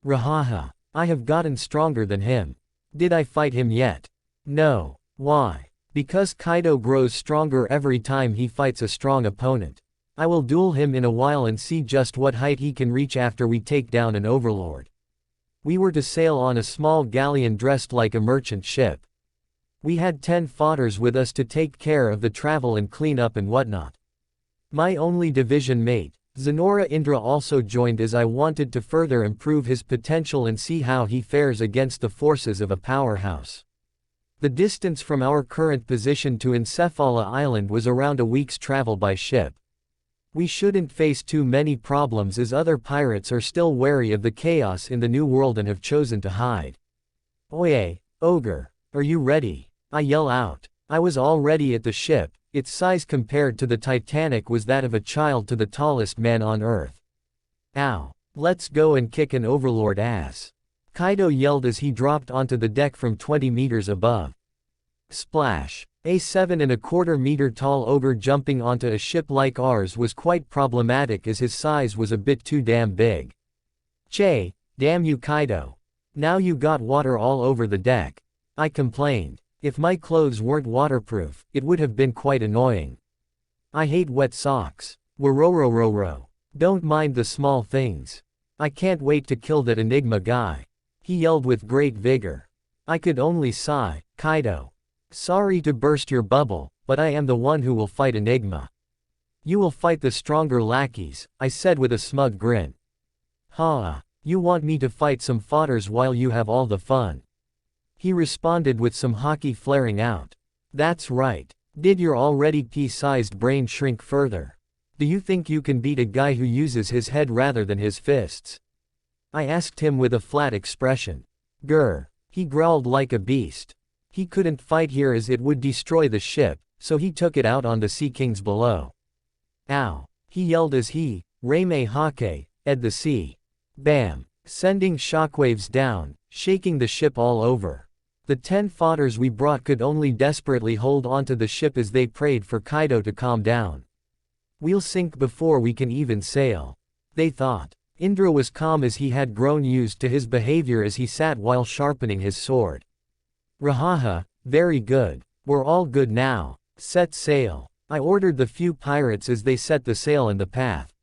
Rahaha. I have gotten stronger than him. Did I fight him yet? No. Why? Because Kaido grows stronger every time he fights a strong opponent. I will duel him in a while and see just what height he can reach after we take down an overlord. We were to sail on a small galleon dressed like a merchant ship. We had 10 fodders with us to take care of the travel and clean up and whatnot. My only division mate, Zenora Indra, also joined as I wanted to further improve his potential and see how he fares against the forces of a powerhouse. The distance from our current position to Encephala Island was around a week's travel by ship. We shouldn't face too many problems as other pirates are still wary of the chaos in the New World and have chosen to hide. Oye, ogre, are you ready? I yell out. I was already at the ship. Its size compared to the Titanic was that of a child to the tallest man on Earth. Ow. Let's go and kick an overlord ass. Kaido yelled as he dropped onto the deck from 20 meters above. Splash. A 7¼ meter tall ogre jumping onto a ship like ours was quite problematic as his size was a bit too damn big. Che, damn you Kaido. Now you got water all over the deck. I complained. If my clothes weren't waterproof, it would have been quite annoying. I hate wet socks. Wororororo. Don't mind the small things. I can't wait to kill that Enigma guy. He yelled with great vigor. I could only sigh. Kaido. Sorry to burst your bubble, but I am the one who will fight Enigma. You will fight the stronger lackeys, I said with a smug grin. Ha! You want me to fight some fodders while you have all the fun. He responded with some haki flaring out. That's right. Did your already pea-sized brain shrink further? Do you think you can beat a guy who uses his head rather than his fists? I asked him with a flat expression. Grr. He growled like a beast. He couldn't fight here as it would destroy the ship, so he took it out on the sea kings below. Ow. He yelled as he, Reime Hake, ed the sea. Bam. Sending shockwaves down, shaking the ship all over. The 10 fodders we brought could only desperately hold onto the ship as they prayed for Kaido to calm down. We'll sink before we can even sail, they thought. Indra was calm as he had grown used to his behavior as he sat while sharpening his sword. Rahaha, very good. We're all good now. Set sail. I ordered the few pirates as they set the sail in the path.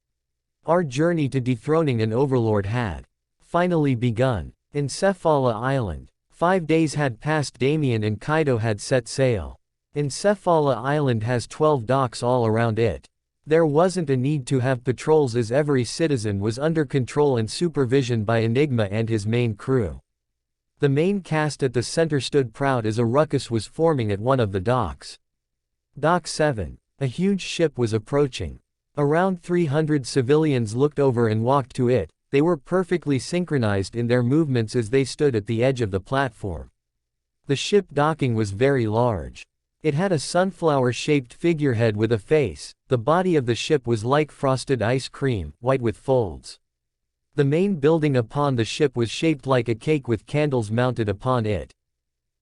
Our journey to dethroning an overlord had finally begun. In Cephala Island, 5 days had passed. Damien and Kaido had set sail. In Cephala Island has 12 docks all around it. There wasn't a need to have patrols as every citizen was under control and supervision by Enigma and his main crew. The main cast at the center stood proud as a ruckus was forming at one of the docks. Dock 7. A huge ship was approaching. Around 300 civilians looked over and walked to it. They were perfectly synchronized in their movements as they stood at the edge of the platform. The ship docking was very large. It had a sunflower-shaped figurehead with a face. The body of the ship was like frosted ice cream, white with folds. The main building upon the ship was shaped like a cake with candles mounted upon it.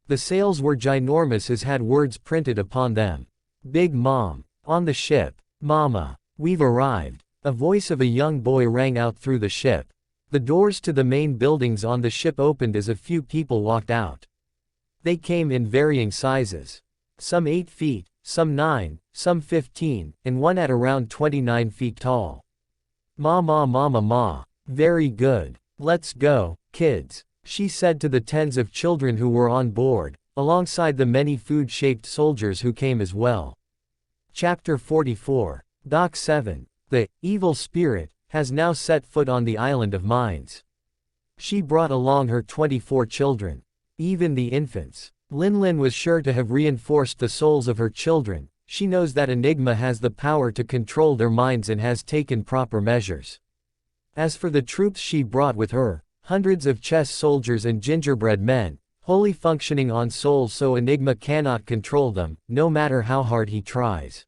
The sails were ginormous as had words printed upon them. Big Mom. On the ship. Mama. We've arrived. A voice of a young boy rang out through the ship. The doors to the main buildings on the ship opened as a few people walked out. They came in varying sizes. Some 8 feet, some 9, some 15, and one at around 29 feet tall. Ma. Very good. Let's go, kids, she said to the tens of children who were on board, alongside the many food-shaped soldiers who came as well. Chapter 44. Dock 7. The evil spirit has now set foot on the island of mines. She brought along her 24 children. Even the infants. Linlin was sure to have reinforced the souls of her children. She knows that Enigma has the power to control their minds and has taken proper measures. As for the troops she brought with her, hundreds of chess soldiers and gingerbread men, wholly functioning on souls so Enigma cannot control them, no matter how hard he tries.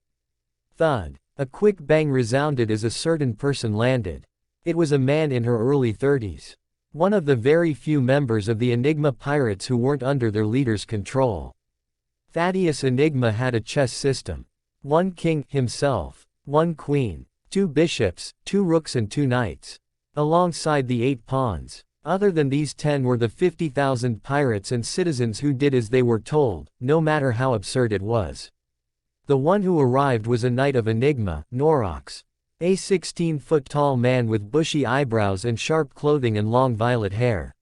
Thud. A quick bang resounded as a certain person landed. It was a man in her early 30s. One of the very few members of the Enigma pirates who weren't under their leader's control. Thaddeus Enigma had a chess system. 1 king, himself, 1 queen, 2 bishops, 2 rooks and 2 knights. Alongside the 8 pawns. Other than these 10 were the 50,000 pirates and citizens who did as they were told, no matter how absurd it was. The one who arrived was a knight of Enigma, Norox. A 16-foot-tall man with bushy eyebrows and sharp clothing and long violet hair.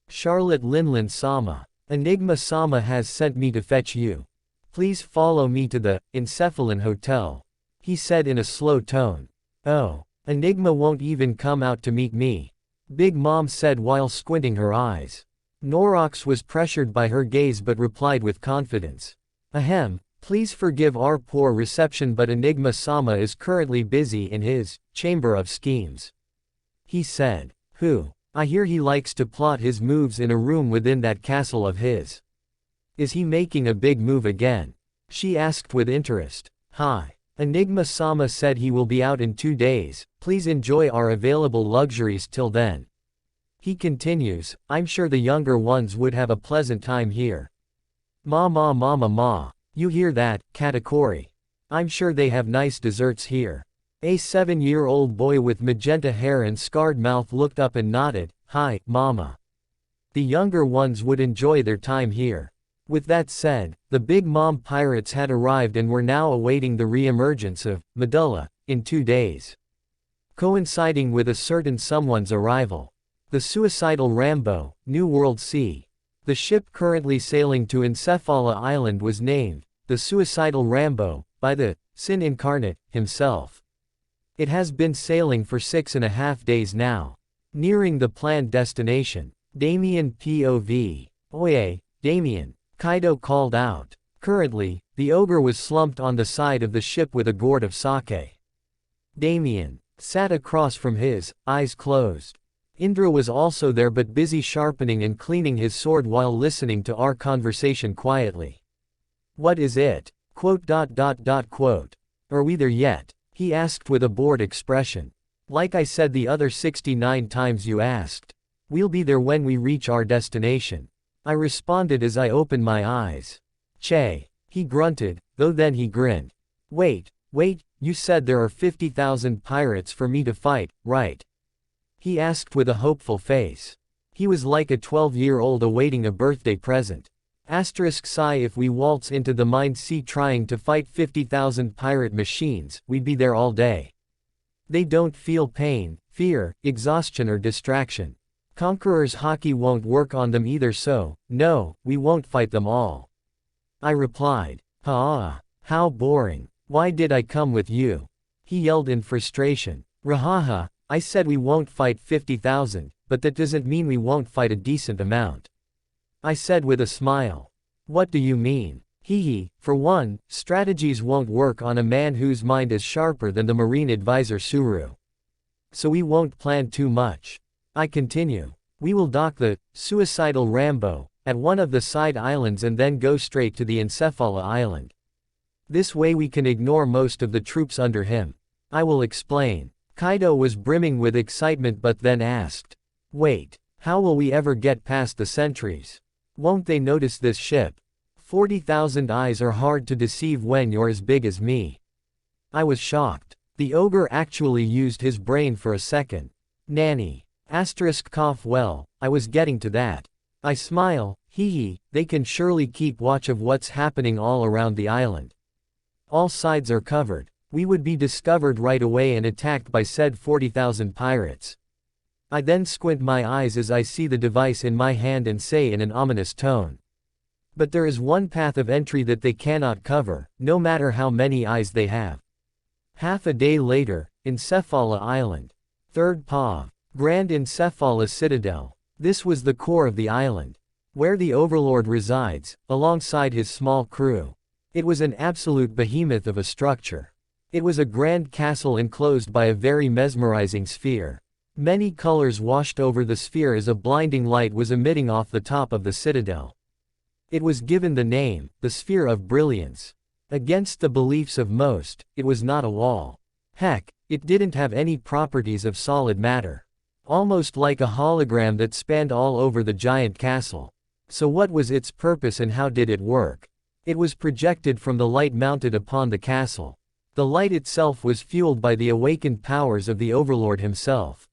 Charlotte Linlin Sama. Enigma Sama has sent me to fetch you. Please follow me to the Encephalon Hotel, he said in a slow tone. Oh, Enigma won't even come out to meet me, Big Mom said while squinting her eyes. Norox was pressured by her gaze but replied with confidence. Ahem. Please forgive our poor reception but Enigma Sama is currently busy in his chamber of schemes, he said. Who? I hear he likes to plot his moves in a room within that castle of his. Is he making a big move again? She asked with interest. Hi. Enigma Sama said he will be out in 2 days, please enjoy our available luxuries till then. He continues, I'm sure the younger ones would have a pleasant time here. Ma. You hear that, Katakuri? I'm sure they have nice desserts here. A 7-year-old boy with magenta hair and scarred mouth looked up and nodded, Hi, Mama. The younger ones would enjoy their time here. With that said, the Big Mom pirates had arrived and were now awaiting the re-emergence of Medulla in 2 days. Coinciding with a certain someone's arrival. The suicidal Rambo, New World Sea. The ship currently sailing to Encephala Island was named, the Suicidal Rambo, by the Sin Incarnate himself. It has been sailing for 6.5 days now. Nearing the planned destination. Damien POV. Oye, Damien, Kaido called out. Currently, the ogre was slumped on the side of the ship with a gourd of sake. Damien sat across from his, eyes closed. Indra was also there but busy sharpening and cleaning his sword while listening to our conversation quietly. "What is it? Are we there yet?" he asked with a bored expression. "Like I said the other 69 times you asked. We'll be there when we reach our destination," I responded as I opened my eyes. "Che," he grunted, though then he grinned. Wait, you said there are 50,000 pirates for me to fight, right?" he asked with a hopeful face. He was like a 12-year-old awaiting a birthday present. Sigh if we waltz into the mind sea trying to fight 50,000 pirate machines, we'd be there all day. They don't feel pain, fear, exhaustion or distraction. Conqueror's hockey won't work on them either so, no, we won't fight them all. I replied. How boring. Why did I come with you? He yelled in frustration. Rahaha, I said we won't fight 50,000, but that doesn't mean we won't fight a decent amount. I said with a smile. What do you mean? For one, strategies won't work on a man whose mind is sharper than the marine advisor Suru. So we won't plan too much. I continue. We will dock the suicidal Rambo at one of the side islands and then go straight to the Encephala island. This way we can ignore most of the troops under him. I will explain. Kaido was brimming with excitement but then asked. Wait, how will we ever get past the sentries? Won't they notice this ship? 40,000 eyes are hard to deceive when you're as big as me. I was shocked. The ogre actually used his brain for a second. Nanny. Cough well, I was getting to that. I smile, they can surely keep watch of what's happening all around the island. All sides are covered. We would be discovered right away and attacked by said 40,000 pirates. I then squint my eyes as I see the device in my hand and say in an ominous tone. But there is one path of entry that they cannot cover, no matter how many eyes they have. Half a day later, Encephala Island. Third POV. Grand Encephala Citadel. This was the core of the island, where the Overlord resides, alongside his small crew. It was an absolute behemoth of a structure. It was a grand castle enclosed by a very mesmerizing sphere. Many colors washed over the sphere as a blinding light was emitting off the top of the citadel. It was given the name, the Sphere of Brilliance. Against the beliefs of most, it was not a wall. Heck, it didn't have any properties of solid matter. Almost like a hologram that spanned all over the giant castle. So what was its purpose and how did it work? It was projected from the light mounted upon the castle. The light itself was fueled by the awakened powers of the Overlord himself.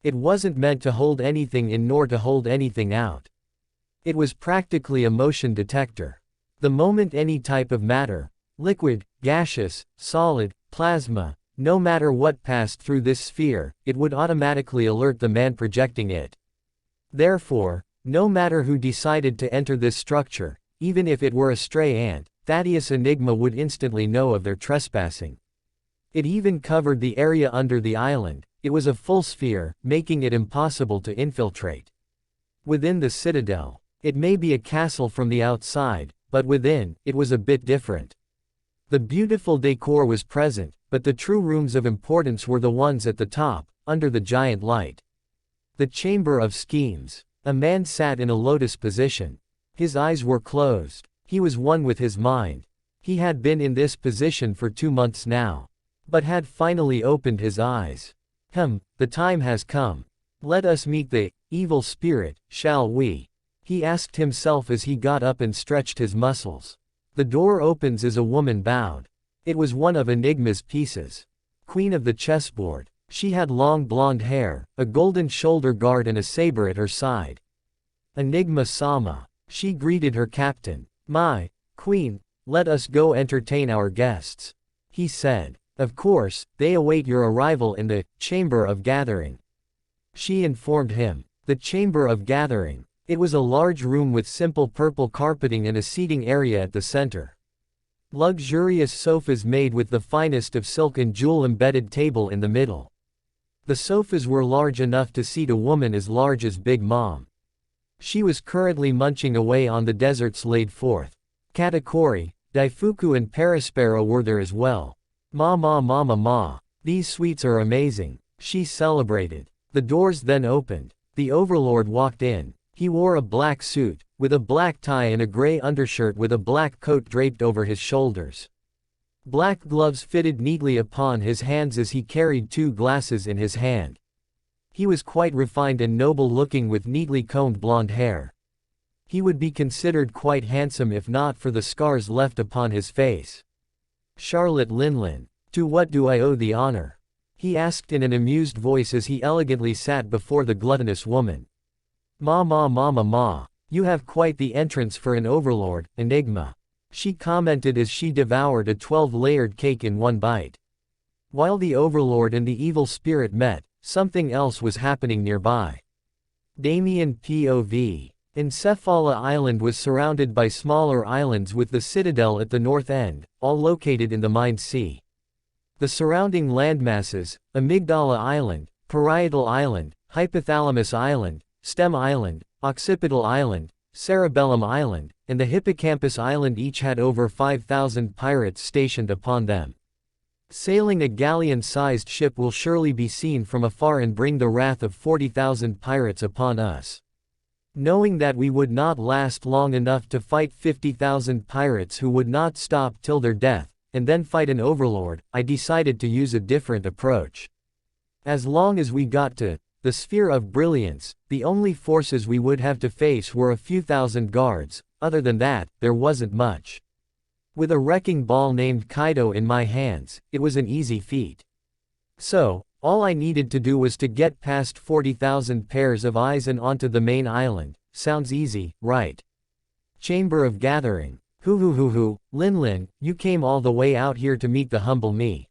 It wasn't meant to hold anything in nor to hold anything out. It was practically a motion detector. The moment any type of matter, liquid, gaseous, solid, plasma, no matter what passed through this sphere, it would automatically alert the man projecting it. Therefore, no matter who decided to enter this structure, even if it were a stray ant, Thaddeus Enigma would instantly know of their trespassing. It even covered the area under the island. It was a full sphere, making it impossible to infiltrate. Within the citadel, it may be a castle from the outside, but within, it was a bit different. The beautiful decor was present, but the true rooms of importance were the ones at the top, under the giant light. The Chamber of Schemes. A man sat in a lotus position. His eyes were closed. He was one with his mind. He had been in this position for 2 months now. But had finally opened his eyes. The time has come. Let us meet the evil spirit, shall we? He asked himself as he got up and stretched his muscles. The door opens as a woman bowed. It was one of Enigma's pieces. Queen of the chessboard. She had long blonde hair, a golden shoulder guard and a saber at her side. Enigma-sama. She greeted her captain. My queen, let us go entertain our guests. He said. Of course, they await your arrival in the Chamber of Gathering. She informed him. The Chamber of Gathering. It was a large room with simple purple carpeting and a seating area at the center. Luxurious sofas made with the finest of silk and jewel-embedded table in the middle. The sofas were large enough to seat a woman as large as Big Mom. She was currently munching away on the desserts laid forth. Katakuri, Daifuku and Perispero were there as well. Ma. These sweets are amazing, she celebrated. The doors then opened. The overlord walked in. He wore a black suit, with a black tie and a gray undershirt with a black coat draped over his shoulders. Black gloves fitted neatly upon his hands as he carried 2 glasses in his hand. He was quite refined and noble-looking with neatly combed blonde hair. He would be considered quite handsome if not for the scars left upon his face. Charlotte Linlin, to what do I owe the honor? He asked in an amused voice as he elegantly sat before the gluttonous woman. Ma, you have quite the entrance for an overlord, Enigma, she commented as she devoured a 12-layered cake in one bite. While the overlord and the evil spirit met, something else was happening nearby. Damien POV. Encephala Island was surrounded by smaller islands with the citadel at the north end, all located in the Mind Sea. The surrounding landmasses, Amygdala Island, Parietal Island, Hypothalamus Island, Stem Island, Occipital Island, Cerebellum Island, and the Hippocampus Island each had over 5,000 pirates stationed upon them. Sailing a galleon-sized ship will surely be seen from afar and bring the wrath of 40,000 pirates upon us. Knowing that we would not last long enough to fight 50,000 pirates who would not stop till their death, and then fight an overlord, I decided to use a different approach. As long as we got to the sphere of brilliance, the only forces we would have to face were a few thousand guards. Other than that, there wasn't much. With a wrecking ball named Kaido in my hands, it was an easy feat. So, all I needed to do was to get past 40,000 pairs of eyes and onto the main island. Sounds easy, right? Chamber of Gathering. Linlin, you came all the way out here to meet the humble me.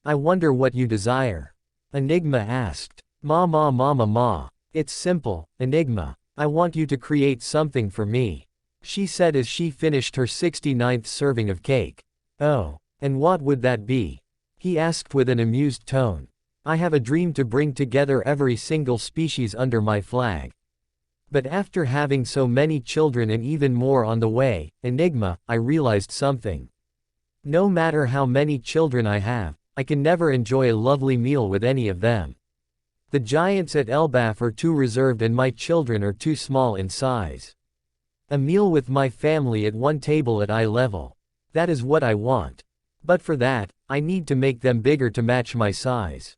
I wonder what you desire. Enigma asked. Ma. It's simple, Enigma. I want you to create something for me, she said as she finished her 69th serving of cake. Oh, and what would that be? He asked with an amused tone. I have a dream to bring together every single species under my flag. But after having so many children and even more on the way, Enigma, I realized something. No matter how many children I have, I can never enjoy a lovely meal with any of them. The giants at Elbaf are too reserved and my children are too small in size. A meal with my family at one table at eye level. That is what I want. But for that, I need to make them bigger to match my size.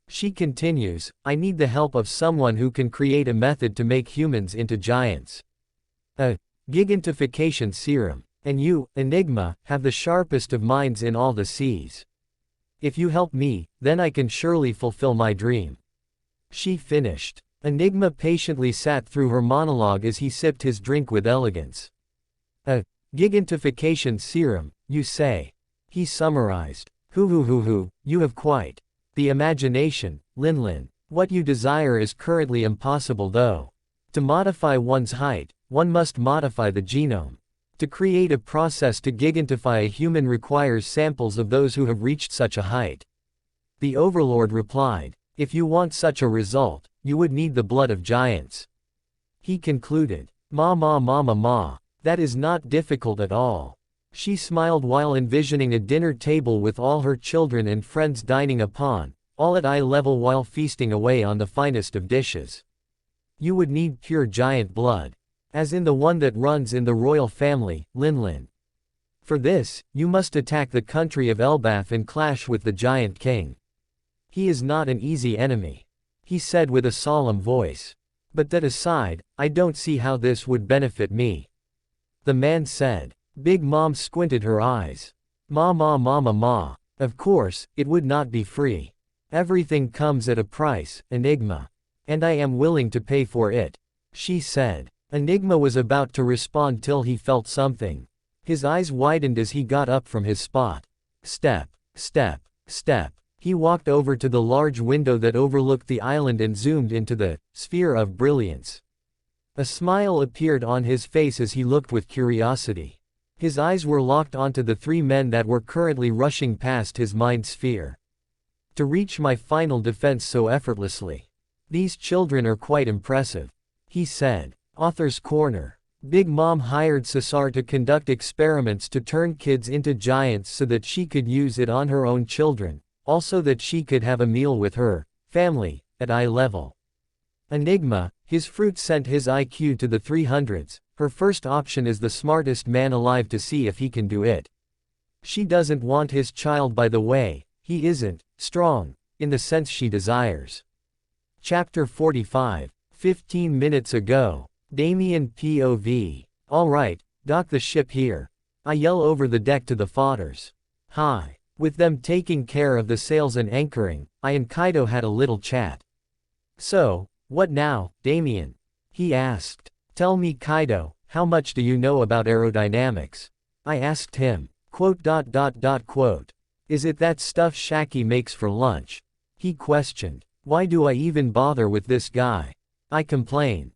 She continues, I need the help of someone who can create a method to make humans into giants. A gigantification serum. And you, Enigma, have the sharpest of minds in all the seas. If you help me, then I can surely fulfill my dream. She finished. Enigma patiently sat through her monologue as he sipped his drink with elegance. A gigantification serum, you say? He summarized. You have quite the imagination, Linlin. What you desire is currently impossible though. To modify one's height, one must modify the genome. To create a process to gigantify a human requires samples of those who have reached such a height. The overlord replied. If you want such a result, you would need the blood of giants. He concluded. Ma. That is not difficult at all. She smiled while envisioning a dinner table with all her children and friends dining upon, all at eye level while feasting away on the finest of dishes. You would need pure giant blood. As in the one that runs in the royal family, Linlin. For this, you must attack the country of Elbaf and clash with the giant king. He is not an easy enemy, he said with a solemn voice. But that aside, I don't see how this would benefit me. The man said. Big Mom squinted her eyes. Ma. Of course, it would not be free. Everything comes at a price, Enigma. And I am willing to pay for it, she said. Enigma was about to respond till he felt something. His eyes widened as he got up from his spot. Step. He walked over to the large window that overlooked the island and zoomed into the sphere of brilliance. A smile appeared on his face as he looked with curiosity. His eyes were locked onto the 3 men that were currently rushing past his mind sphere. To reach my final defense so effortlessly. These children are quite impressive, he said. Author's Corner. Big Mom hired Cesar to conduct experiments to turn kids into giants so that she could use it on her own children, also that she could have a meal with her family at eye level. Enigma, his fruit sent his IQ to the 300s, her first option is the smartest man alive to see if he can do it. She doesn't want his child by the way, he isn't strong in the sense she desires. Chapter 45, 15 minutes ago. Damien POV. Alright, dock the ship here. I yell over the deck to the fodders. Hi. With them taking care of the sails and anchoring, I and Kaido had a little chat. So, what now, Damien? He asked. Tell me Kaido, how much do you know about aerodynamics? I asked him. Quote. Is it that stuff Shaki makes for lunch? He questioned. Why do I even bother with this guy? I complain.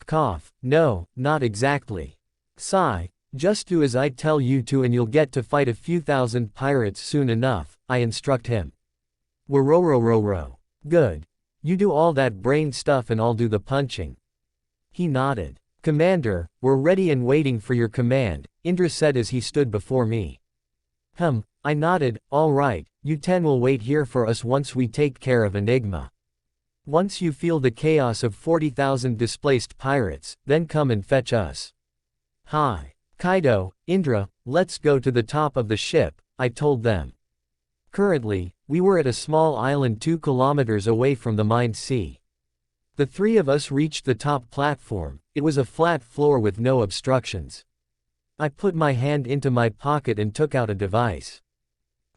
Cough, no, not exactly. Sigh, just do as I tell you to and you'll get to fight a few thousand pirates soon enough, I instruct him. Waro. Good. You do all that brain stuff and I'll do the punching. He nodded. Commander, we're ready and waiting for your command, Indra said as he stood before me. I nodded, all right, you 10 will wait here for us once we take care of Enigma. Once you feel the chaos of 40,000 displaced pirates, then come and fetch us. Hi. Kaido, Indra, let's go to the top of the ship, I told them. Currently, we were at a small island 2 kilometers away from the mined sea. The 3 of us reached the top platform. It was a flat floor with no obstructions. I put my hand into my pocket and took out a device.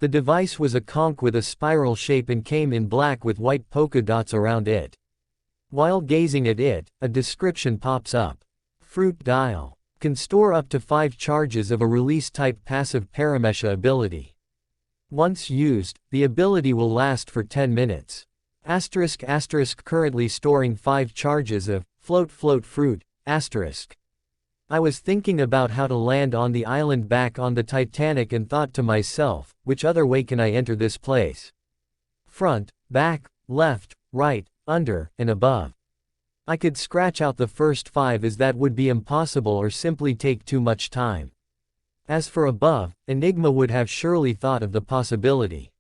The device was a conch with a spiral shape and came in black with white polka dots around it. While gazing at it, a description pops up. Fruit dial. Can store up to 5 charges of a release-type passive paramesha ability. Once used, the ability will last for 10 minutes. Currently storing 5 charges of float fruit, I was thinking about how to land on the island back on the Titanic and thought to myself, which other way can I enter this place? Front, back, left, right, under, and above. I could scratch out the first 5 as that would be impossible or simply take too much time. As for above, Enigma would have surely thought of the possibility.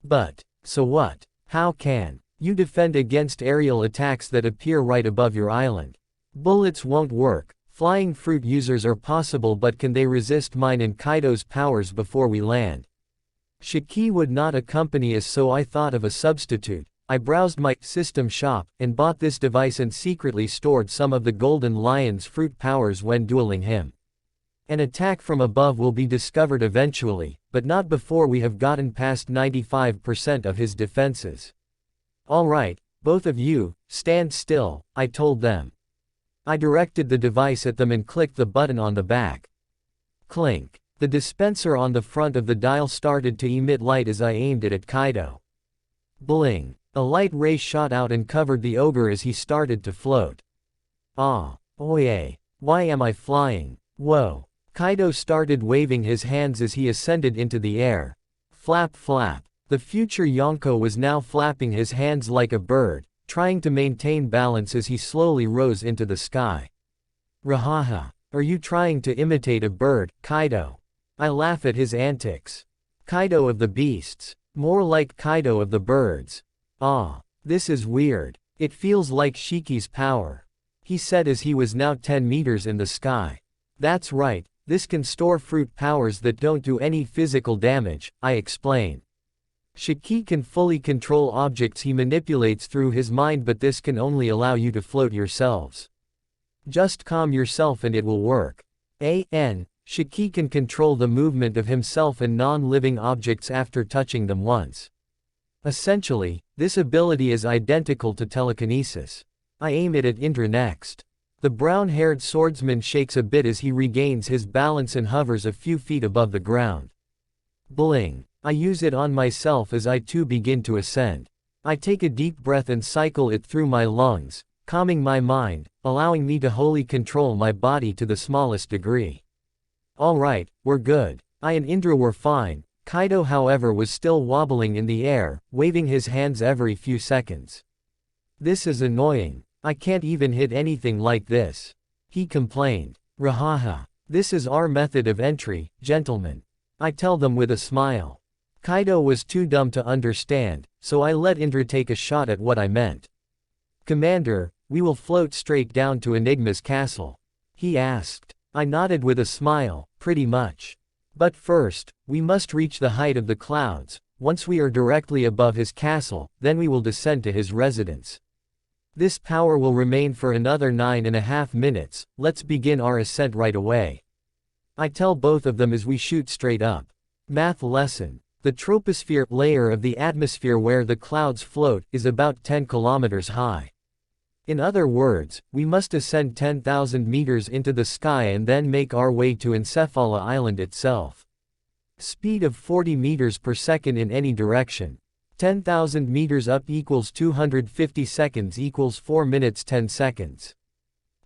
But, so what? How can you defend against aerial attacks that appear right above your island? Bullets won't work. Flying fruit users are possible, but can they resist mine and Kaido's powers before we land? Shiki would not accompany us, so I thought of a substitute. I browsed my system shop and bought this device and secretly stored some of the Golden Lion's fruit powers when dueling him. An attack from above will be discovered eventually, but not before we have gotten past 95% of his defenses. Alright, both of you, stand still, I told them. I directed the device at them and clicked the button on the back. Clink. The dispenser on the front of the dial started to emit light as I aimed it at Kaido. Bling. A light ray shot out and covered the ogre as he started to float. Ah. Oye. Why am I flying? Whoa. Kaido started waving his hands as he ascended into the air. Flap. The future Yonko was now flapping his hands like a bird, trying to maintain balance as he slowly rose into the sky. Rahaha. Are you trying to imitate a bird, Kaido? I laugh at his antics. Kaido of the beasts. More like Kaido of the birds. Ah. This is weird. It feels like Shiki's power. He said as he was now 10 meters in the sky. That's right, this can store fruit powers that don't do any physical damage, I explain. Shiki can fully control objects he manipulates through his mind, but this can only allow you to float yourselves. Just calm yourself and it will work. Shiki can control the movement of himself and non-living objects after touching them once. Essentially, this ability is identical to telekinesis. I aim it at Indra next. The brown-haired swordsman shakes a bit as he regains his balance and hovers a few feet above the ground. Bling. I use it on myself as I too begin to ascend. I take a deep breath and cycle it through my lungs, calming my mind, allowing me to wholly control my body to the smallest degree. Alright, we're good. I and Indra were fine. Kaido however was still wobbling in the air, waving his hands every few seconds. This is annoying. I can't even hit anything like this. he complained. Rahaha. This is our method of entry, gentlemen. I tell them with a smile. Kaido was too dumb to understand, so I let Indra take a shot at what I meant. Commander, we will float straight down to Enigma's castle. He asked. I nodded with a smile, pretty much. But first, we must reach the height of the clouds. Once we are directly above his castle, then we will descend to his residence. This power will remain for another 9.5 minutes, let's begin our ascent right away. I tell both of them as we shoot straight up. Math lesson. The troposphere layer of the atmosphere where the clouds float is about 10 kilometers high. In other words, we must ascend 10,000 meters into the sky and then make our way to Encephala Island itself. Speed of 40 meters per second in any direction. 10,000 meters up equals 250 seconds equals 4 minutes 10 seconds.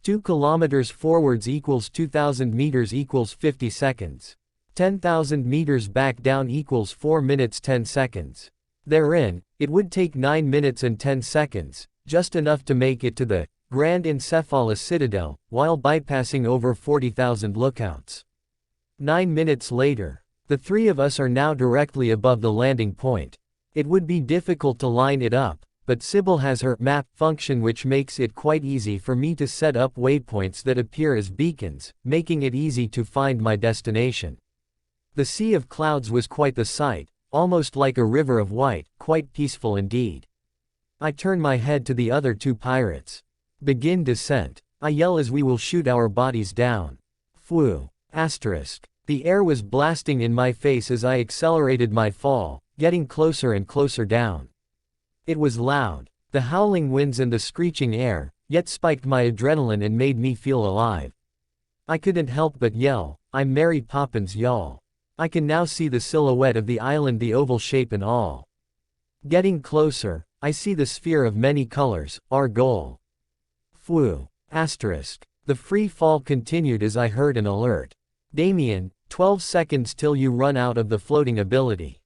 2 kilometers forwards equals 2,000 meters equals 50 seconds. 10,000 meters back down equals 4 minutes 10 seconds. Therein, it would take 9 minutes and 10 seconds, just enough to make it to the Grand Encephala Citadel, while bypassing over 40,000 lookouts. 9 minutes later, the three of us are now directly above the landing point. It would be difficult to line it up, but Sybil has her map function which makes it quite easy for me to set up waypoints that appear as beacons, making it easy to find my destination. The sea of clouds was quite the sight, almost like a river of white, quite peaceful indeed. I turn my head to the other two pirates. Begin descent. I yell as we will shoot our bodies down. Phew. Asterisk. The air was blasting in my face as I accelerated my fall, getting closer and closer down. It was loud. The howling winds and the screeching air, yet spiked my adrenaline and made me feel alive. I couldn't help but yell, I'm Mary Poppins y'all. I can now see the silhouette of the island, the oval shape and all. Getting closer, I see the sphere of many colors, our goal. Phew. Asterisk. The free fall continued as I heard an alert. Damien, 12 seconds till you run out of the floating ability.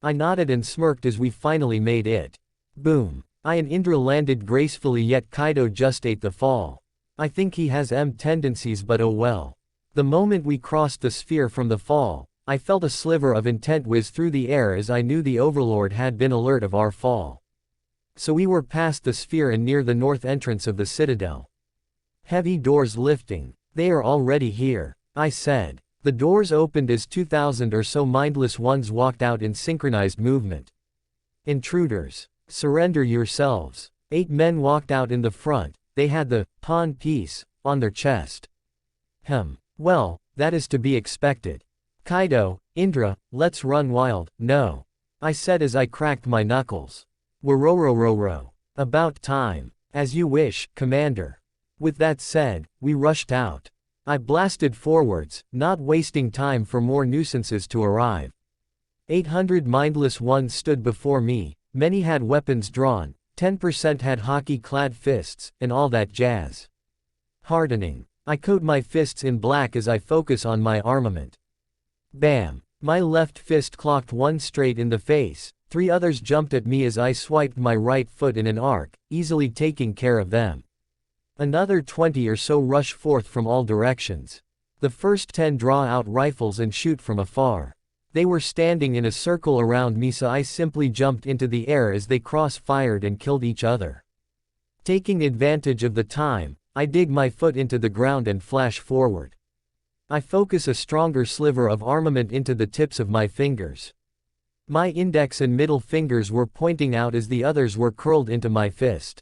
I nodded and smirked as we finally made it. Boom. I and Indra landed gracefully, yet Kaido just ate the fall. I think he has tendencies, but oh well. The moment we crossed the sphere from the fall, I felt a sliver of intent whiz through the air as I knew the Overlord had been alert of our fall. So we were past the sphere and near the north entrance of the citadel. Heavy doors lifting. They are already here, I said. The doors opened as 2,000 or so mindless ones walked out in synchronized movement. Intruders. Surrender yourselves. 8 men walked out in the front. They had the pawn piece on their chest. Well, that is to be expected. Kaido, Indra, let's run wild. No. I said as I cracked my knuckles. Wororororo. About time. As you wish, Commander. With that said, we rushed out. I blasted forwards, not wasting time for more nuisances to arrive. 800 mindless ones stood before me, many had weapons drawn, 10% had hockey-clad fists, and all that jazz. Hardening. I coat my fists in black as I focus on my armament. Bam. My left fist clocked one straight in the face, 3 others jumped at me as I swiped my right foot in an arc, easily taking care of them. Another 20 or so rush forth from all directions. The first 10 draw out rifles and shoot from afar. They were standing in a circle around me, so I simply jumped into the air as they cross-fired and killed each other. Taking advantage of the time, I dig my foot into the ground and flash forward. I focus a stronger sliver of armament into the tips of my fingers. My index and middle fingers were pointing out as the others were curled into my fist.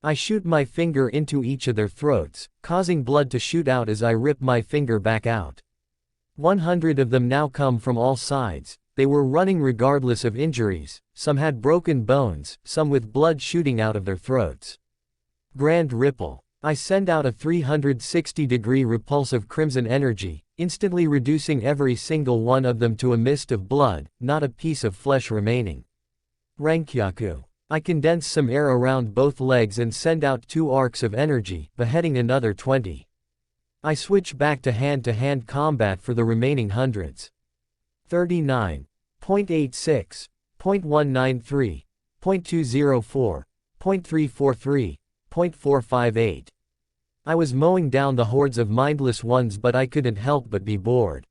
I shoot my finger into each of their throats, causing blood to shoot out as I rip my finger back out. 100 of them now come from all sides. They were running regardless of injuries, some had broken bones, some with blood shooting out of their throats. Grand ripple. I send out a 360-degree repulsive crimson energy, instantly reducing every single one of them to a mist of blood, not a piece of flesh remaining. Rankyaku. I condense some air around both legs and send out 2 arcs of energy, beheading another 20. I switch back to hand-to-hand combat for the remaining hundreds. 39. 0.86. 0.193. 0.204. 0.343. 0.458. I was mowing down the hordes of mindless ones, but I couldn't help but be bored.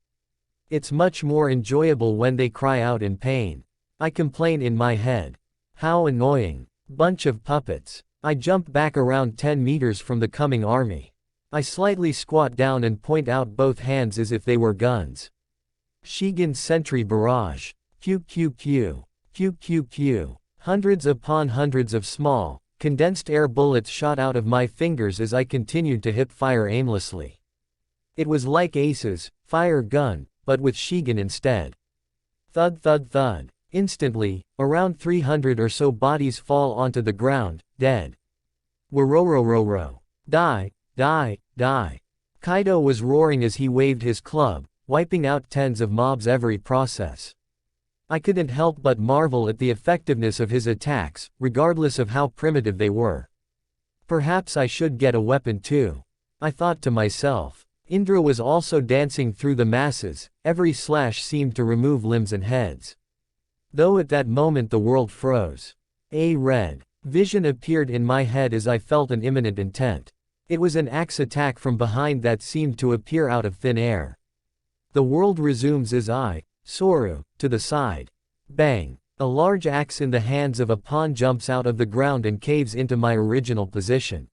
It's much more enjoyable when they cry out in pain. I complain in my head. How annoying. Bunch of puppets. I jump back around 10 meters from the coming army. I slightly squat down and point out both hands as if they were guns. Shigan sentry barrage. Pew pew pew. Pew pew pew. Hundreds upon hundreds of small, condensed air bullets shot out of my fingers as I continued to hip fire aimlessly. It was like Ace's fire gun, but with Shigan instead. Thud thud thud. Instantly, around 300 or so bodies fall onto the ground, dead. Wororororo. Die, die, die. Kaido was roaring as he waved his club, wiping out tens of mobs every process. I couldn't help but marvel at the effectiveness of his attacks, regardless of how primitive they were. Perhaps I should get a weapon too. I thought to myself. Indra was also dancing through the masses, every slash seemed to remove limbs and heads. Though at that moment the world froze. A red vision appeared in my head as I felt an imminent intent. It was an axe attack from behind that seemed to appear out of thin air. The world resumes as I, Soru, to the side. Bang! A large axe in the hands of a pawn jumps out of the ground and caves into my original position.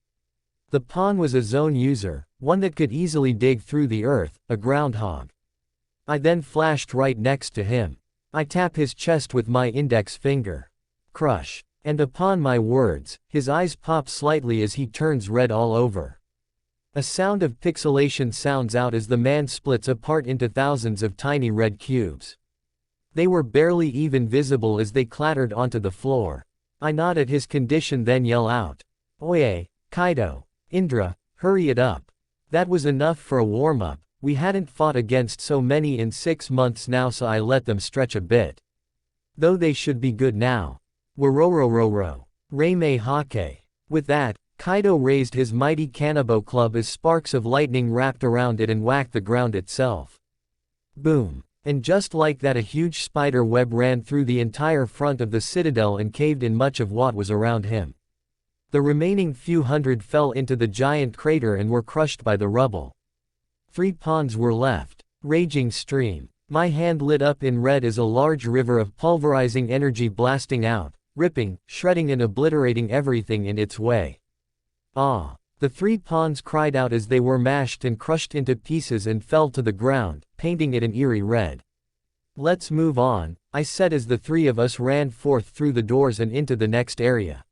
The pawn was a zone user, one that could easily dig through the earth, a groundhog. I then flashed right next to him. I tap his chest with my index finger. Crush. And upon my words, his eyes pop slightly as he turns red all over. A sound of pixelation sounds out as the man splits apart into thousands of tiny red cubes. They were barely even visible as they clattered onto the floor. I nod at his condition then yell out. Oye, Kaido. Indra, hurry it up. That was enough for a warm-up. We hadn't fought against so many in 6 months now, so I let them stretch a bit. Though they should be good now. Wororororo. Reime Hake. With that, Kaido raised his mighty Kanabo club as sparks of lightning wrapped around it and whacked the ground itself. Boom. And just like that, a huge spider web ran through the entire front of the citadel and caved in much of what was around him. The remaining few hundred fell into the giant crater and were crushed by the rubble. 3 pawns were left. Raging stream. My hand lit up in red as a large river of pulverizing energy blasting out, ripping, shredding and obliterating everything in its way. Ah! The 3 pawns cried out as they were mashed and crushed into pieces and fell to the ground, painting it an eerie red. Let's move on, I said as the 3 of us ran forth through the doors and into the next area.